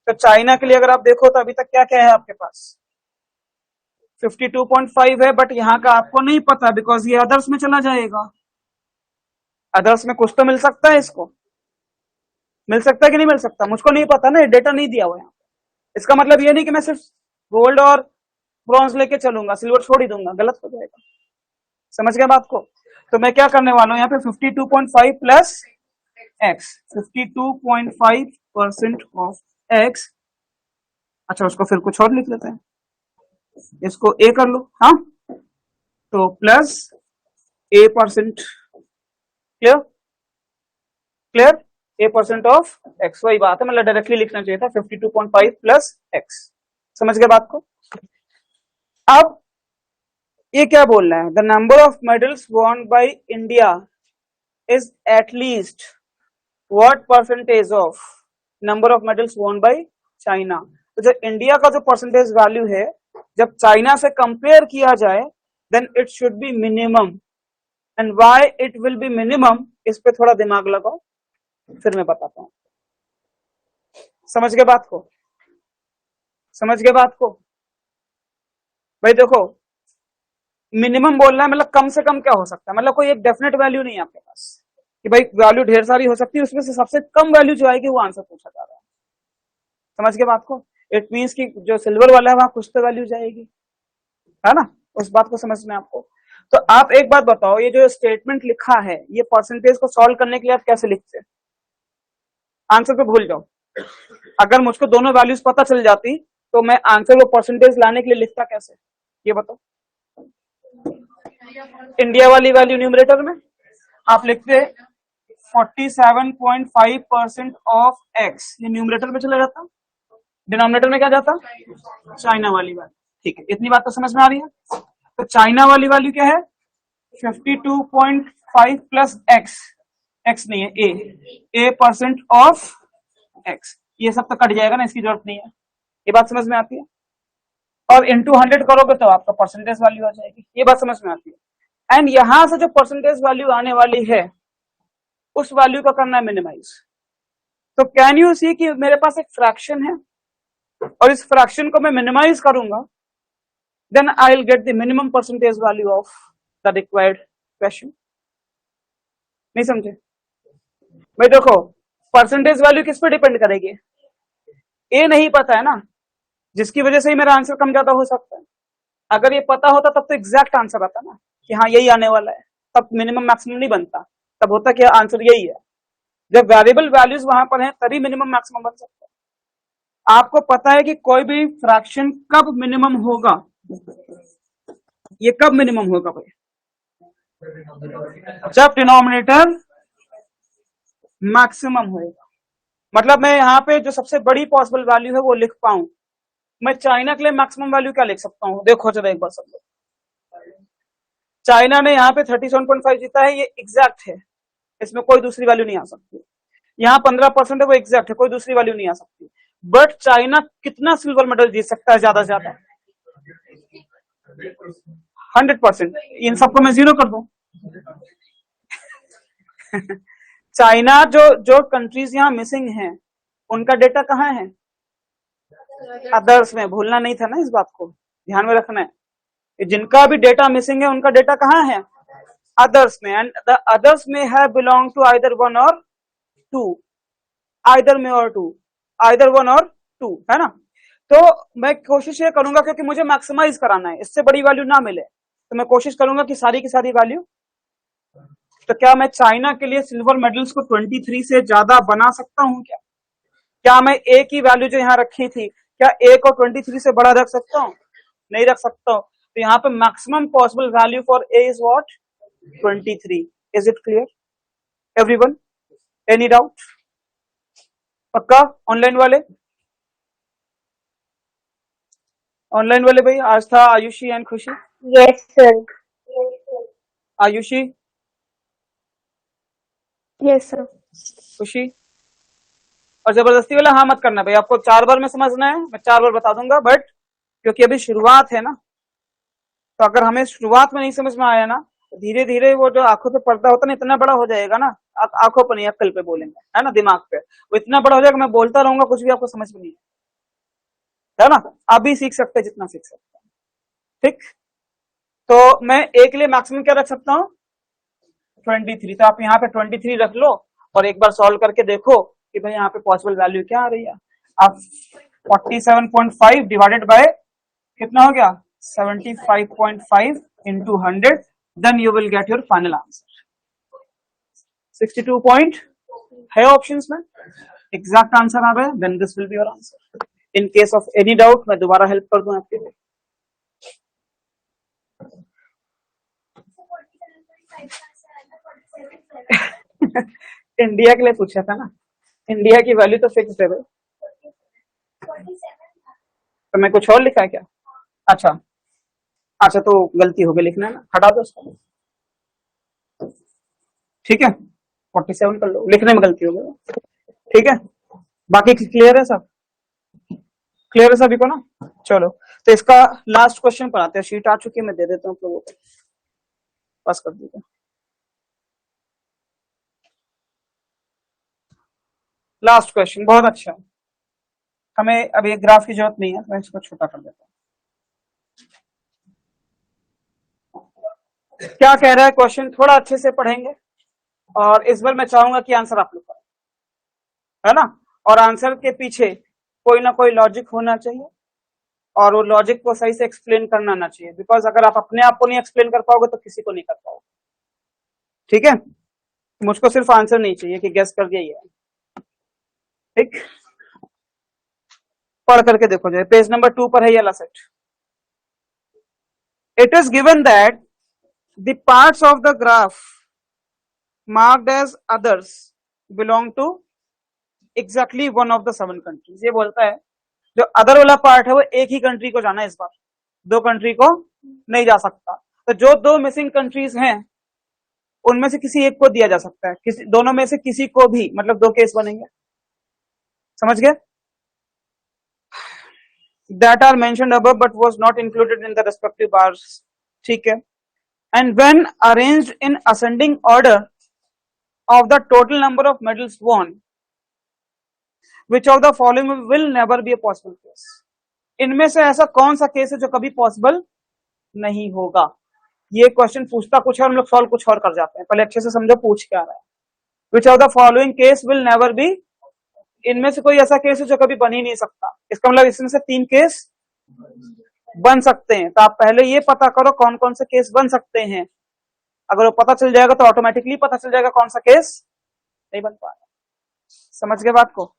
तो चाइना के लिए अगर आप देखो तो अभी तक क्या क्या है आपके पास? 52.5 है, बट यहाँ का आपको नहीं पता बिकॉज ये अदर्स में चला जाएगा। अदर्स में कुछ तो मिल सकता है, इसको मिल सकता है कि नहीं मिल सकता, मुझको नहीं पता ना, ये डेटा नहीं दिया हुआ यहाँ। इसका मतलब ये नहीं कि मैं सिर्फ गोल्ड और ब्रॉन्ज लेके चलूंगा, सिल्वर छोड़ ही दूंगा, गलत हो जाएगा। समझ गया बात को? तो मैं क्या करने वाला हूं यहाँ पे 52.5 प्लस एक्स, 52.5% ऑफ एक्स। अच्छा उसको फिर कुछ और लिख लेते हैं, इसको ए कर लो, हाँ तो plus A%, clear clear, A% of x, वही बात है, मतलब डायरेक्टली लिखना चाहिए था 52.5 प्लस एक्स। समझ गए बात को? अब ये क्या बोल रहा है? The number of medals won by India is at least what percentage of number of medals won by China. तो जो इंडिया का जो परसेंटेज वैल्यू है जब चाइना से कंपेयर किया जाए then it should be minimum. And why it will be minimum, इस पे थोड़ा दिमाग लगाओ फिर मैं बताता हूं। समझ गए बात को? समझ गए बात को? भाई देखो मिनिमम बोलना है मतलब कम से कम क्या हो सकता है, मतलब कोई एक डेफिनेट वैल्यू नहीं है आपके पास कि भाई वैल्यू ढेर सारी हो सकती है, उसमें से सबसे कम वैल्यू जो आएगी वो आंसर पूछा जा रहा है। समझ गए बात को? इट मीन्स कि जो सिल्वर वाला है वहां कुछ तो वैल्यू जाएगी, है ना, उस बात को समझना है आपको। तो आप एक बात बताओ, ये जो स्टेटमेंट लिखा है ये परसेंटेज को सॉल्व करने के लिए आप कैसे लिखते हैं? आंसर पे भूल जाओ, अगर मुझको दोनों वैल्यूज पता चल जाती तो मैं आंसर वो परसेंटेज लाने के लिए लिखता कैसे, ये बताओ। इंडिया वाली वैल्यू न्यूमरेटर में आप लिखते 47.5% ऑफ एक्स, ये न्यूमरेटर में चला जाता, डिनोमिनेटर में क्या जाता? चाइना वाली वैल्यू। ठीक है, इतनी बात तो समझ में आ रही है। तो चाइना वाली वैल्यू क्या है 52.5 प्लस एक्स, एक्स नहीं है ए परसेंट ऑफ एक्स, ये सब तो कट जाएगा ना, इसकी जरूरत नहीं है। ये बात समझ में आती है। और इंटू 100 करोगे तो आपका परसेंटेज वैल्यू आ जाएगी, ये बात समझ में आती है। एंड यहां से जो परसेंटेज वैल्यू आने वाली है उस वैल्यू को करना है मिनिमाइज। तो कैन यू सी कि मेरे पास एक फ्रैक्शन है और इस फ्रैक्शन को मैं मिनिमाइज करूंगा, then I will get the minimum percentage value of the required question. नहीं समझे भाई? देखो परसेंटेज वैल्यू किस पे डिपेंड करेगी, ए नहीं पता है ना, जिसकी वजह से ही मेरा आंसर कम ज्यादा हो सकता है। अगर ये पता होता तब तो एग्जैक्ट आंसर आता ना कि हाँ यही आने वाला है, तब मिनिमम मैक्सिमम नहीं बनता, तब होता कि आंसर यही है। जब वेरिएबल वैल्यूज वहां पर हैं तभी मिनिमम मैक्सिमम बन सकता है। आपको पता है कि कोई भी फ्रैक्शन कब मिनिमम होगा, ये कब मिनिमम होगा भाई? जब डिनोमिनेटर मैक्सिमम होएगा। मतलब मैं यहाँ पे जो सबसे बड़ी पॉसिबल वैल्यू है वो लिख पाऊं। मैं चाइना के लिए मैक्सिमम वैल्यू क्या लिख सकता हूँ, देखो जरा एक बार सब लोग। चाइना ने यहाँ पे 37.5 जीता है, ये एग्जैक्ट है, इसमें कोई दूसरी वैल्यू नहीं आ सकती। यहाँ 15% है, वो एग्जैक्ट है, कोई दूसरी वैल्यू नहीं आ सकती। बट चाइना कितना सिल्वर मेडल जीत सकता है ज्यादा से ज्यादा? 100%। इन सबको मैं 0 कर दूं। चाइना जो कंट्रीज यहाँ मिसिंग हैं उनका डेटा कहाँ है? अदर्स में। भूलना नहीं था ना, इस बात को ध्यान में रखना है। जिनका भी डेटा मिसिंग है उनका डेटा कहाँ है? अदर्स में। एंड द अदर्स में है बिलोंग टू आइदर 1 और 2, आइदर में और 2, आइदर 1 और 2, है ना। तो मैं कोशिश ये करूंगा क्योंकि मुझे मैक्सिमाइज कराना है, इससे बड़ी वैल्यू ना मिले, तो मैं कोशिश करूंगा कि सारी की सारी वैल्यू। तो क्या मैं चाइना के लिए सिल्वर मेडल्स को 23 से ज्यादा बना सकता हूं? क्या मैं ए की वैल्यू जो यहाँ रखी थी, क्या ए को 23 से बड़ा रख सकता हूँ? नहीं रख सकता हूँ। तो यहाँ पे maximum possible value for a is what? 23। Is it clear everyone? Any doubt? पक्का? ऑनलाइन वाले भाई, आज था आयुषी एंड खुशी। Yes, sir. Ayushi, Yes, sir. खुशी, और जबरदस्ती वाला हाँ मत करना भाई, आपको 4 बार में समझना है, मैं 4 बार बता दूंगा, बट क्योंकि अभी शुरुआत है ना, तो अगर हमें शुरुआत में नहीं समझ में आया ना, धीरे धीरे वो जो आंखों पे पर्दा होता है ना, इतना बड़ा हो जाएगा ना, आंखों पर नहीं अक्ल पे बोलेंगे, है ना, दिमाग पे, वो इतना बड़ा हो जाएगा, मैं बोलता रहूंगा कुछ भी आपको समझ में नहीं है ना। अभी सीख सकते हैं जितना सीख सकते हैं, ठीक। तो मैं ए के लिए मैक्सिमम क्या रख सकता हूँ? 23। तो आप यहाँ पे 23 रख लो और एक बार सॉल्व करके देखो कि भाई यहाँ पे पॉसिबल वैल्यू क्या आ रही है। आप 47.5 डिवाइडेड बाय कितना हो गया? 75.5 into 100, then you will get your final answer. 62 point है ऑप्शंस में, एग्जैक्ट आंसर आ रहा है, then this will be your answer. In case of any doubt मैं दोबारा हेल्प कर दूं आपके लिए। इंडिया के लिए पूछा था ना, इंडिया की वैल्यू तो फिक्स है भाई। तो मैं कुछ और लिखा है क्या? अच्छा तो गलती हो गई, लिखना है ना, हटा दो उसको, ठीक है। 47 कर लो, लिखने में गलती हो गई, ठीक है। बाकी क्लियर है सब? क्लियर है सभी को ना? चलो तो इसका लास्ट क्वेश्चन पढ़ाते हैं, शीट आ चुकी है, मैं दे देता हूँ आप लोगों को, पास कर दीजिए। लास्ट क्वेश्चन बहुत अच्छा, हमें अभी ग्राफ की जरूरत नहीं है, मैं इसको छोटा कर देता हूँ। क्या कह रहा है क्वेश्चन, थोड़ा अच्छे से पढ़ेंगे, और इस बार मैं चाहूंगा कि आंसर आप लोग करें, है ना। और आंसर के पीछे कोई ना कोई लॉजिक होना चाहिए, और वो लॉजिक को सही से एक्सप्लेन करना आना चाहिए, बिकॉज अगर आप अपने आप को नहीं एक्सप्लेन कर पाओगे तो किसी को नहीं कर पाओगे, ठीक है। मुझको सिर्फ आंसर नहीं चाहिए कि गेस कर दिया ये, ठीक। पढ़ करके देखो, जो पेज नंबर 2 पर है ये वाला set. It is given that the parts of the graph marked as others belong to exactly one of the 7 countries. ये बोलता है जो अदर वाला पार्ट है वो एक ही कंट्री को जाना है इस बार, दो कंट्री को नहीं जा सकता। तो जो दो मिसिंग कंट्रीज हैं उनमें से किसी एक को दिया जा सकता है, किसी दोनों में से किसी को भी, मतलब दो केस बनेंगे, समझ गए? That are mentioned above but was not included in the respective bars, ठीक है। And when arranged in ascending order of the total number of medals won, which of the following will never be a possible case? इनमें से ऐसा कौन सा case है जो कभी पॉसिबल नहीं होगा? ये क्वेश्चन पूछता कुछ और, हम लोग सॉल्व कुछ और कर जाते हैं। पहले अच्छे से समझो पूछ क्या रहा है। विच of the following case will never B, इनमें से कोई ऐसा केस है जो कभी बन ही नहीं सकता। इसका मतलब इसमें से तीन केस बन सकते हैं। तो आप पहले ये पता करो कौन कौन से केस बन सकते हैं। अगर वो पता चल जाएगा तो ऑटोमेटिकली पता चल जाएगा कौन सा केस नहीं बन पाएगा। समझ गए बात को?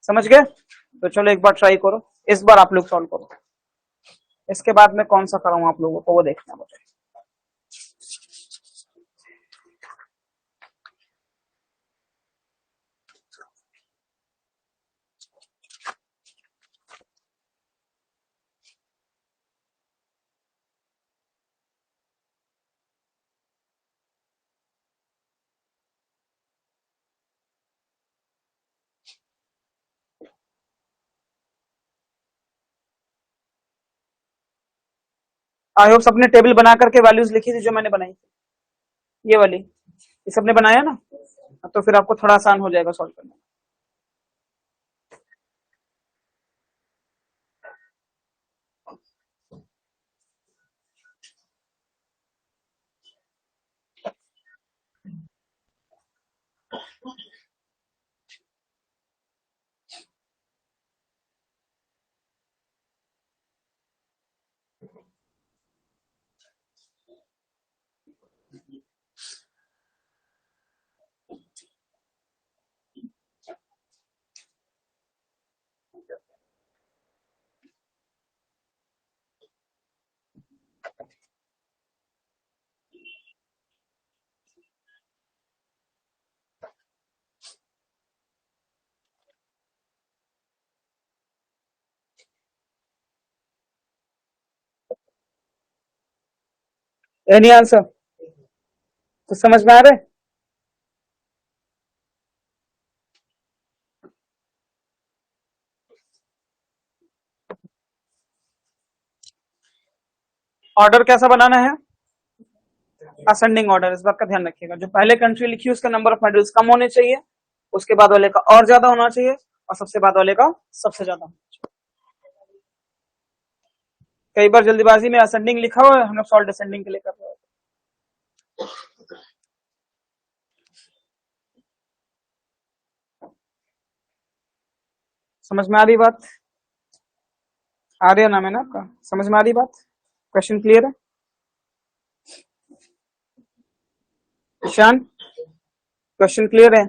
समझ गए? तो चलो एक बार ट्राई करो, इस बार आप लोग सॉल्व करो। इसके बाद में कौन सा कराऊं आप लोगों को वो देखना मुझे। आई होप सबने टेबल बना करके वैल्यूज लिखी थी जो मैंने बनाई थी, ये वाली, ये सबने बनाया ना? तो फिर आपको थोड़ा आसान हो जाएगा सॉल्व करना। Any answer? तो समझ में आ रहा है? ऑर्डर कैसा बनाना है? Ascending order. इस बात का ध्यान रखिएगा, जो पहले कंट्री लिखी है उसका नंबर ऑफ मेडल्स कम होने चाहिए, उसके बाद वाले का और ज्यादा होना चाहिए, और सबसे बाद वाले का सबसे ज्यादा होना चाहिए। कई बार जल्दीबाजी में असेंडिंग लिखा हुआ है, हम लोग सॉल्व डिसेंडिंग के लिए कर रहे हैं। समझ में आ रही बात? आ रही है नाम है ना आपका? समझ में आ रही बात? क्वेश्चन क्लियर है? ईशान, क्वेश्चन क्लियर है?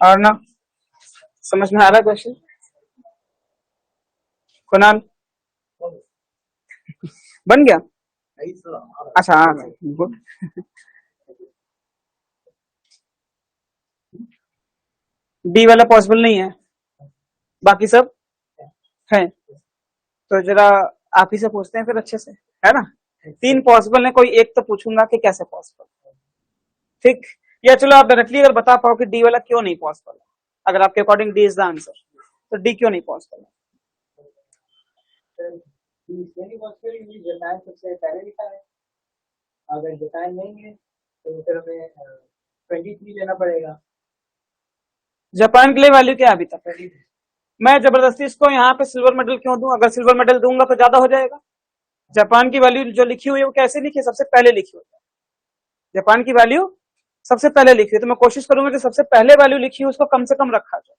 और ना समझ में आ रहा है क्वेश्चन? कुणाल बन गया? अच्छा हाँ, गुड। डी वाला पॉसिबल नहीं है, बाकी सब है। तो जरा आप ही से पूछते हैं फिर अच्छे से, है ना? तीन पॉसिबल है, कोई एक तो पूछूंगा कि कैसे पॉसिबल, ठीक? या चलो आप डायरेक्टली अगर बता पाओ कि डी वाला क्यों नहीं पॉसिबल है, अगर आपके according D is the answer, तो डी क्यों नहीं पॉसिबल है? जापान सबसे पहले लिखा है, अगर जापान नहीं है तो फिर हमें 23 लेना पड़ेगा। जापान के लिए वैल्यू क्या है अभी तक? मैं जबरदस्ती इसको यहाँ पे सिल्वर मेडल क्यों दूं? अगर सिल्वर मेडल दूंगा तो ज्यादा हो जाएगा। जापान की वैल्यू जो लिखी हुई है वो कैसे लिखी है? सबसे पहले लिखी हुई है। जापान की वैल्यू सबसे पहले लिखी है, तो मैं कोशिश करूंगा जो सबसे पहले वैल्यू लिखी है उसको कम से कम रखा जाए।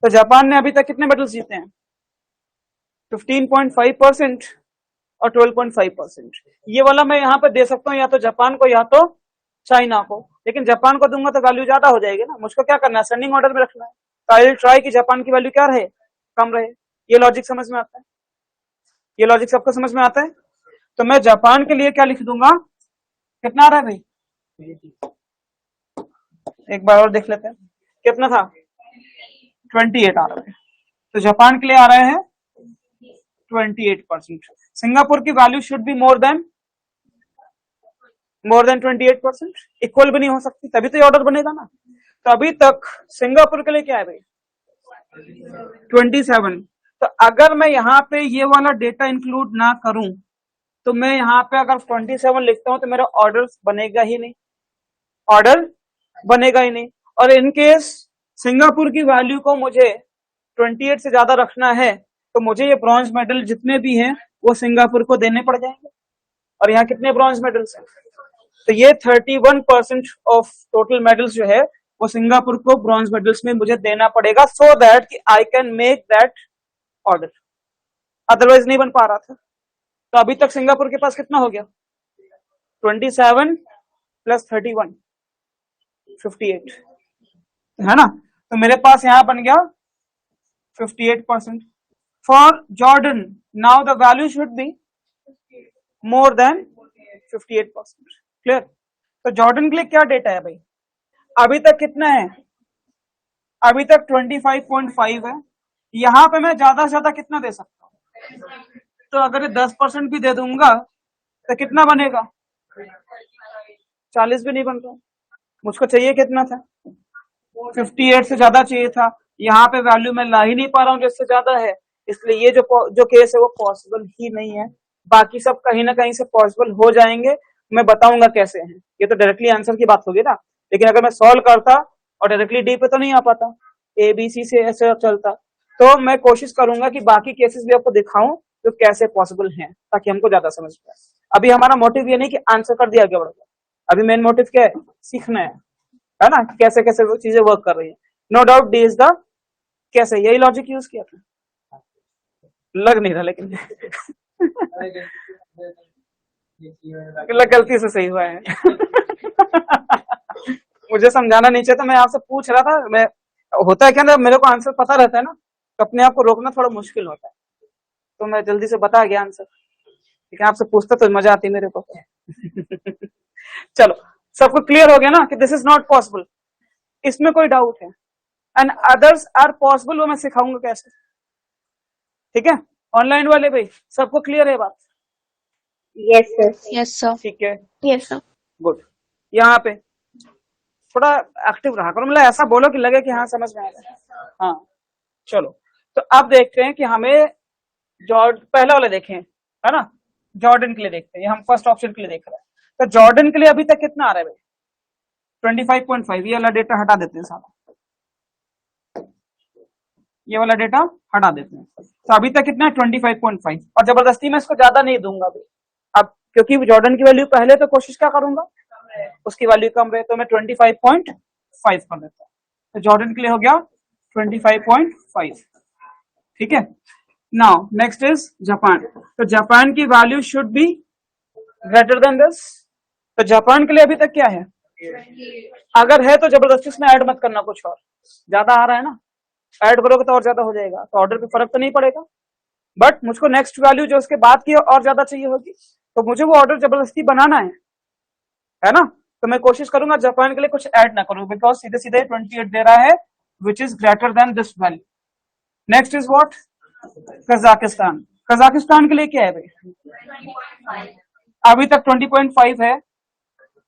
तो जापान ने अभी तक कितने मेडल्स जीते हैं? 15.5% और 12.5%। ये वाला मैं यहाँ पे दे सकता हूँ या तो जापान को या तो चाइना को, लेकिन जापान को दूंगा तो वैल्यू ज्यादा हो जाएगी ना। मुझको क्या करना है? असेंडिंग ऑर्डर में रखना है। तो आई विल ट्राई कि जापान की वैल्यू क्या रहे? कम रहे। ये लॉजिक समझ में आता है? ये लॉजिक सबको समझ में आता है? तो मैं जापान के लिए क्या लिख दूंगा? कितना आ रहा है भाई? एक बार और देख लेते हैं। कितना था 28 आ रहा है, तो जापान के लिए आ रहे हैं 28%। सिंगापुर की value should be more than 28%, equal भी नहीं हो सकती, तभी तो ये ऑर्डर बनेगा ना। तो अभी तक सिंगापुर के लिए क्या है भाई 27। तो अगर मैं यहाँ पे ये वाला डेटा इंक्लूड ना करूं तो मैं यहाँ पे अगर 27 लिखता हूं तो मेरा ऑर्डर बनेगा ही नहीं, ऑर्डर बनेगा ही नहीं। और इन केस सिंगापुर की वैल्यू को मुझे 28 से ज्यादा रखना है तो मुझे ये ब्रॉन्ज मेडल जितने भी हैं वो सिंगापुर को देने पड़ जाएंगे। और यहाँ कितने ब्रॉन्ज मेडल्स हैं, तो ये 31% ऑफ टोटल मेडल्स जो है वो सिंगापुर को ब्रॉन्ज मेडल्स में मुझे देना पड़ेगा, सो दैट कि I can make that order, otherwise नहीं बन पा रहा था। तो अभी तक सिंगापुर के पास कितना हो गया 27 प्लस 31 58 है ना, तो मेरे पास यहां बन गया 58%। For Jordan now the value should be more than 58%। Clear. तो जॉर्डन के लिए क्या डेटा है भाई, अभी तक कितना है, अभी तक 25.5 है। यहां पे मैं ज्यादा से ज्यादा कितना दे सकता हूं, तो अगर 10% भी दे दूंगा तो कितना बनेगा 40 भी नहीं बन रहा। मुझको चाहिए कितना था 58 से ज्यादा चाहिए था, यहाँ पे वैल्यू मैं ला ही नहीं पा रहा हूँ जिससे ज्यादा है, इसलिए ये जो केस है वो पॉसिबल ही नहीं है। बाकी सब कहीं ना कहीं से पॉसिबल हो जाएंगे, मैं बताऊंगा कैसे हैं। ये तो डायरेक्टली आंसर की बात होगी ना, लेकिन अगर मैं सॉल्व करता और डायरेक्टली डी पे तो नहीं आ पाता, ए बी सी से ऐसे चलता। तो मैं कोशिश करूंगा कि बाकी केसेस भी आपको दिखाऊं जो कैसे पॉसिबल हैं, ताकि हमको ज्यादा समझ में आए। अभी हमारा मोटिव ये नहीं कि आंसर कर दिया आगे बढ़ गया, अभी मेन मोटिव क्या है, सीखना है ना, कैसे कैसे वो चीजें वर्क कर रही है। No doubt D is the case, यही लॉजिक यूज किया था, लग नहीं रहा लेकिन गलती से सही हुआ है मुझे समझाना नहीं चाहिए था, मैं आपसे पूछ रहा था। मैं होता है क्या ना, मेरे को आंसर पता रहता है ना, तो अपने आप को रोकना थोड़ा मुश्किल होता है, तो मैं जल्दी से बता गया आंसर, लेकिन आपसे पूछता तो मजा आती मेरे को चलो सबको क्लियर हो गया ना कि दिस इज नॉट पॉसिबल, इसमें कोई डाउट है। एंड अदर्स आर पॉसिबल, वो मैं सिखाऊंगा कैसे, ठीक है। ऑनलाइन वाले भाई सबको क्लियर है बात, Yes, sir. Yes, sir. ठीक है, Yes, sir. गुड। यहाँ पे थोड़ा एक्टिव रहा करो, मतलब ऐसा बोलो कि लगे कि हाँ समझ में आया। हाँ चलो, तो अब देखते हैं कि हमें पहला वाला देखें, है ना, जॉर्डन के लिए देखते हैं, हम फर्स्ट ऑप्शन के लिए देख रहे हैं। तो जॉर्डन के लिए अभी तक कितना आ रहा है भाई 25.5, ये वाला डेटा हटा देते हैं सारा, ये वाला डेटा हटा देते हैं। तो अभी तक कितना है 25.5, और जबरदस्ती मैं इसको ज्यादा नहीं दूंगा अभी, अब क्योंकि जॉर्डन की वैल्यू पहले तो कोशिश क्या करूंगा उसकी वैल्यू कम रहे, तो मैं 25.5 कर देता हूँ। तो जॉर्डन के लिए हो गया 25.5, ठीक है। नाउ नेक्स्ट इज जापान, तो जापान की value should be greater than this. तो जापान के लिए अभी तक क्या है, अगर है तो जबरदस्ती उसमें ऐड मत करना, कुछ और ज्यादा आ रहा है ना, ऐड करोगे तो और ज्यादा हो जाएगा, तो ऑर्डर पे फर्क तो नहीं पड़ेगा। बट मुझको नेक्स्ट वैल्यू जो उसके बाद की और ज्यादा चाहिए होगी, तो मुझे वो ऑर्डर जबरदस्ती बनाना है ना। तो मैं कोशिश करूंगा जापान के लिए कुछ ऐड ना करूं, बिकॉज सीधे सीधे 28 दे रहा है which is greater than this value. Next is what, Kazakhstan. Kazakhstan के लिए क्या है भाई, अभी तक 20.5 है,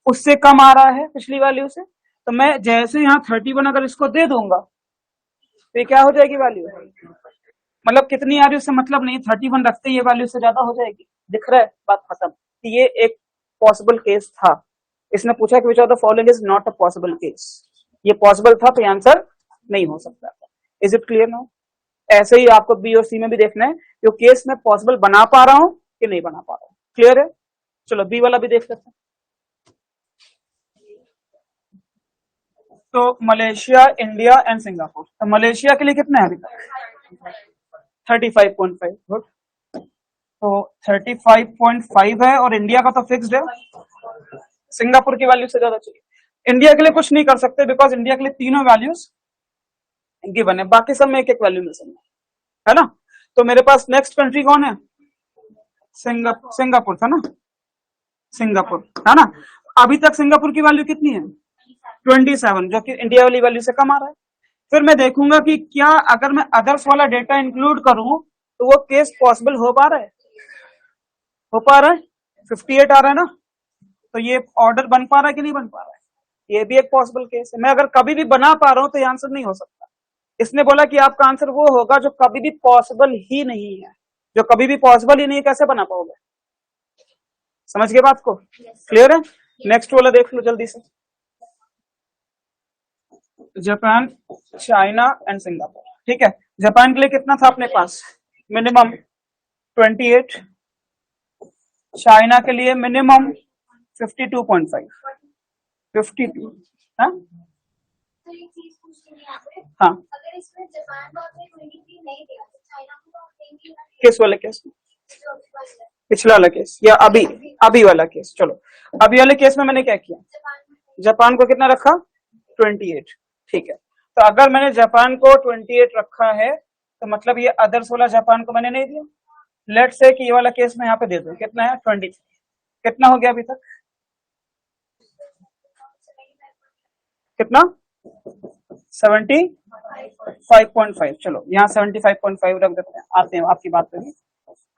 उससे कम आ रहा है पिछली वैल्यू से, तो मैं जैसे यहाँ 31 अगर इसको दे दूंगा तो ये क्या हो जाएगी वैल्यू, मतलब कितनी आ रही है उससे मतलब नहीं, 31 रखते ये वैल्यू से ज्यादा हो जाएगी, दिख रहा है, बात खत्म। ये एक पॉसिबल केस था, इसने पूछा कि विच of the following is not a possible case, ये पॉसिबल था तो आंसर नहीं हो सकता था। Is it clear now. ऐसे ही आपको बी और सी में भी देखना है कि केस में पॉसिबल बना पा रहा हूं कि नहीं बना पा रहा हूं, क्लियर है। चलो बी वाला भी देख लेते हैं। तो मलेशिया, इंडिया एंड सिंगापुर। तो मलेशिया के लिए कितना है अभी तक 35.5, गुड। तो 35.5 है, और इंडिया का तो फिक्स्ड है, सिंगापुर की वैल्यू से ज्यादा चाहिए। इंडिया के लिए कुछ नहीं कर सकते बिकॉज इंडिया के लिए तीनों वैल्यूज गिवन है, बाकी सब में एक एक वैल्यू मिल है ना। तो मेरे पास नेक्स्ट कंट्री कौन है, सिंगापुर था ना, सिंगापुर है ना। अभी तक सिंगापुर की वैल्यू कितनी है 27, जो कि इंडिया वाली वैल्यू से कम आ रहा है, फिर मैं देखूंगा कि क्या अगर मैं अदर्स वाला डेटा इंक्लूड करूं तो वो केस पॉसिबल हो पा रहा है, 58 आ रहा है ना, तो ये ऑर्डर बन पा रहा है कि नहीं बन पा रहा है, ये भी एक पॉसिबल केस है। मैं अगर कभी भी बना पा रहा हूं तो ये आंसर नहीं हो सकता। इसने बोला कि आपका आंसर वो होगा जो कभी भी पॉसिबल ही नहीं है, जो कभी भी पॉसिबल ही नहीं है, कैसे बना पाओगे? समझ गए बात को? क्लियर है? नेक्स्ट वाला देख लो जल्दी से। Japan, China and Singapore. ठीक है, जापान के लिए कितना था अपने पास? मिनिमम 28, चाइना के लिए मिनिमम 52.5, 52। हाँ तो एक चीज पूछनी है यहाँ पे, हाँ, अगर इसमें जापान को आपने 23 नहीं दिया तो चाइना को आप देंगे ना? किस वाले केस में? जो अभी वाला है, पिछला वाला केस या अभी वाला केस? चलो, अभी वाले केस में मैंने क्या किया, जापान में जापान को कितना रखा? 28। ठीक है, तो अगर मैंने जापान को 28 रखा है तो मतलब ये अदर्स वाला जापान को मैंने नहीं दिया। लेट्स से कि ये वाला केस में यहाँ पे दे दूं, कितना है? 23। कितना हो गया अभी तक? कितना? 75.5। चलो यहाँ 75.5 रख देते हैं, आते हैं आपकी बात पे भी।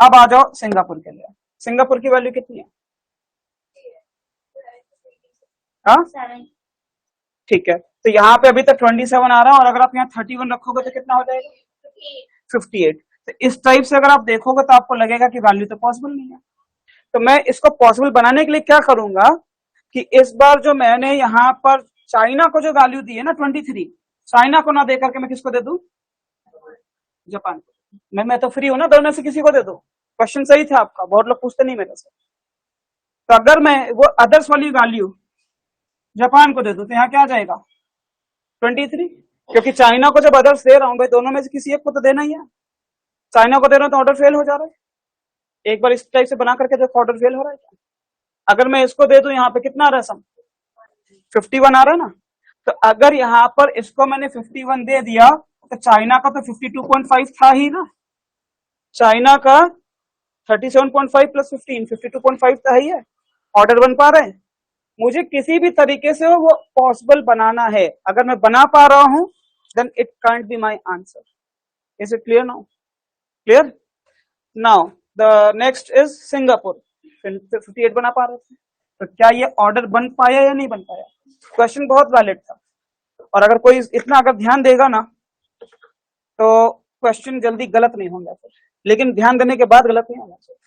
अब आ जाओ सिंगापुर के लिए। सिंगापुर की वैल्यू कितनी है? हाँ ठीक है, तो यहाँ पे अभी तक 27 आ रहा है, और अगर आप यहाँ 31 रखोगे तो कितना हो जाएगा? 58। तो इस टाइप से अगर आप देखोगे तो आपको लगेगा कि वैल्यू तो पॉसिबल नहीं है। तो मैं इसको पॉसिबल बनाने के लिए क्या करूंगा कि इस बार जो मैंने यहाँ पर चाइना को जो वैल्यू दी है ना 23, चाइना को ना दे करके मैं किसको दे दूं? जापान को। मैं तो फ्री हूं ना, दोनों से किसी को दे दो। क्वेश्चन सही था आपका, बहुत लोग पूछते नहीं मेरे से। तो अगर मैं वो अदर्स वाली वैल्यू जापान को दे दूं तो यहाँ क्या आ जाएगा? 23, क्योंकि चाइना को जब अदर्स दे रहा हूं भाई, दोनों में से किसी एक को तो देना ही है। चाइना को दे रहा हूं तो ऑर्डर फेल हो जा रहा है। एक बार इस टाइप से बना करके देखो ऑर्डर फेल हो रहा है क्या? अगर मैं इसको दे दूं, यहाँ पे कितना आ रहा है सम? 51 आ रहा है ना। तो अगर यहाँ पर इसको मैंने 51 दे दिया तो चाइना का तो 52.5 था ही ना, चाइना का 37.5 प्लस 15 52.5 था ही है। ऑर्डर बन पा रहे हैं। मुझे किसी भी तरीके से वो पॉसिबल बनाना है। अगर मैं बना पा रहा हूं then it can't be my answer. Is it clear now? Clear now. The next is Singapore. 58 बना पा रहे थे, तो क्या ये ऑर्डर बन पाया या नहीं बन पाया? क्वेश्चन बहुत वैलिड था, और अगर कोई इतना अगर ध्यान देगा ना तो क्वेश्चन जल्दी गलत नहीं होंगे फिर। लेकिन ध्यान देने के बाद गलत नहीं होना चाहिए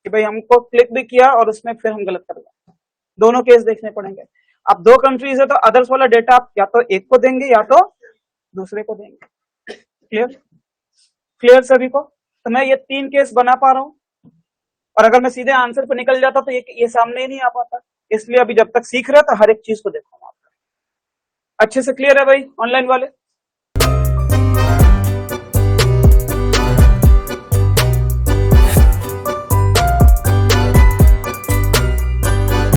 कि भाई हमको क्लिक भी किया और उसमें फिर हम गलत कर गए। दोनों केस देखने पड़ेंगे। अब दो कंट्रीज है तो अदर्स वाला डेटा आप या तो एक को देंगे या तो दूसरे को देंगे। क्लियर? क्लियर सभी को? तो मैं ये 3 केस बना पा रहा हूं, और अगर मैं सीधे आंसर पे निकल जाता तो ये सामने ही नहीं आ पाता। इसलिए अभी जब तक सीख रहे तो हर एक चीज को देखो। अच्छे से क्लियर है भाई ऑनलाइन वाले?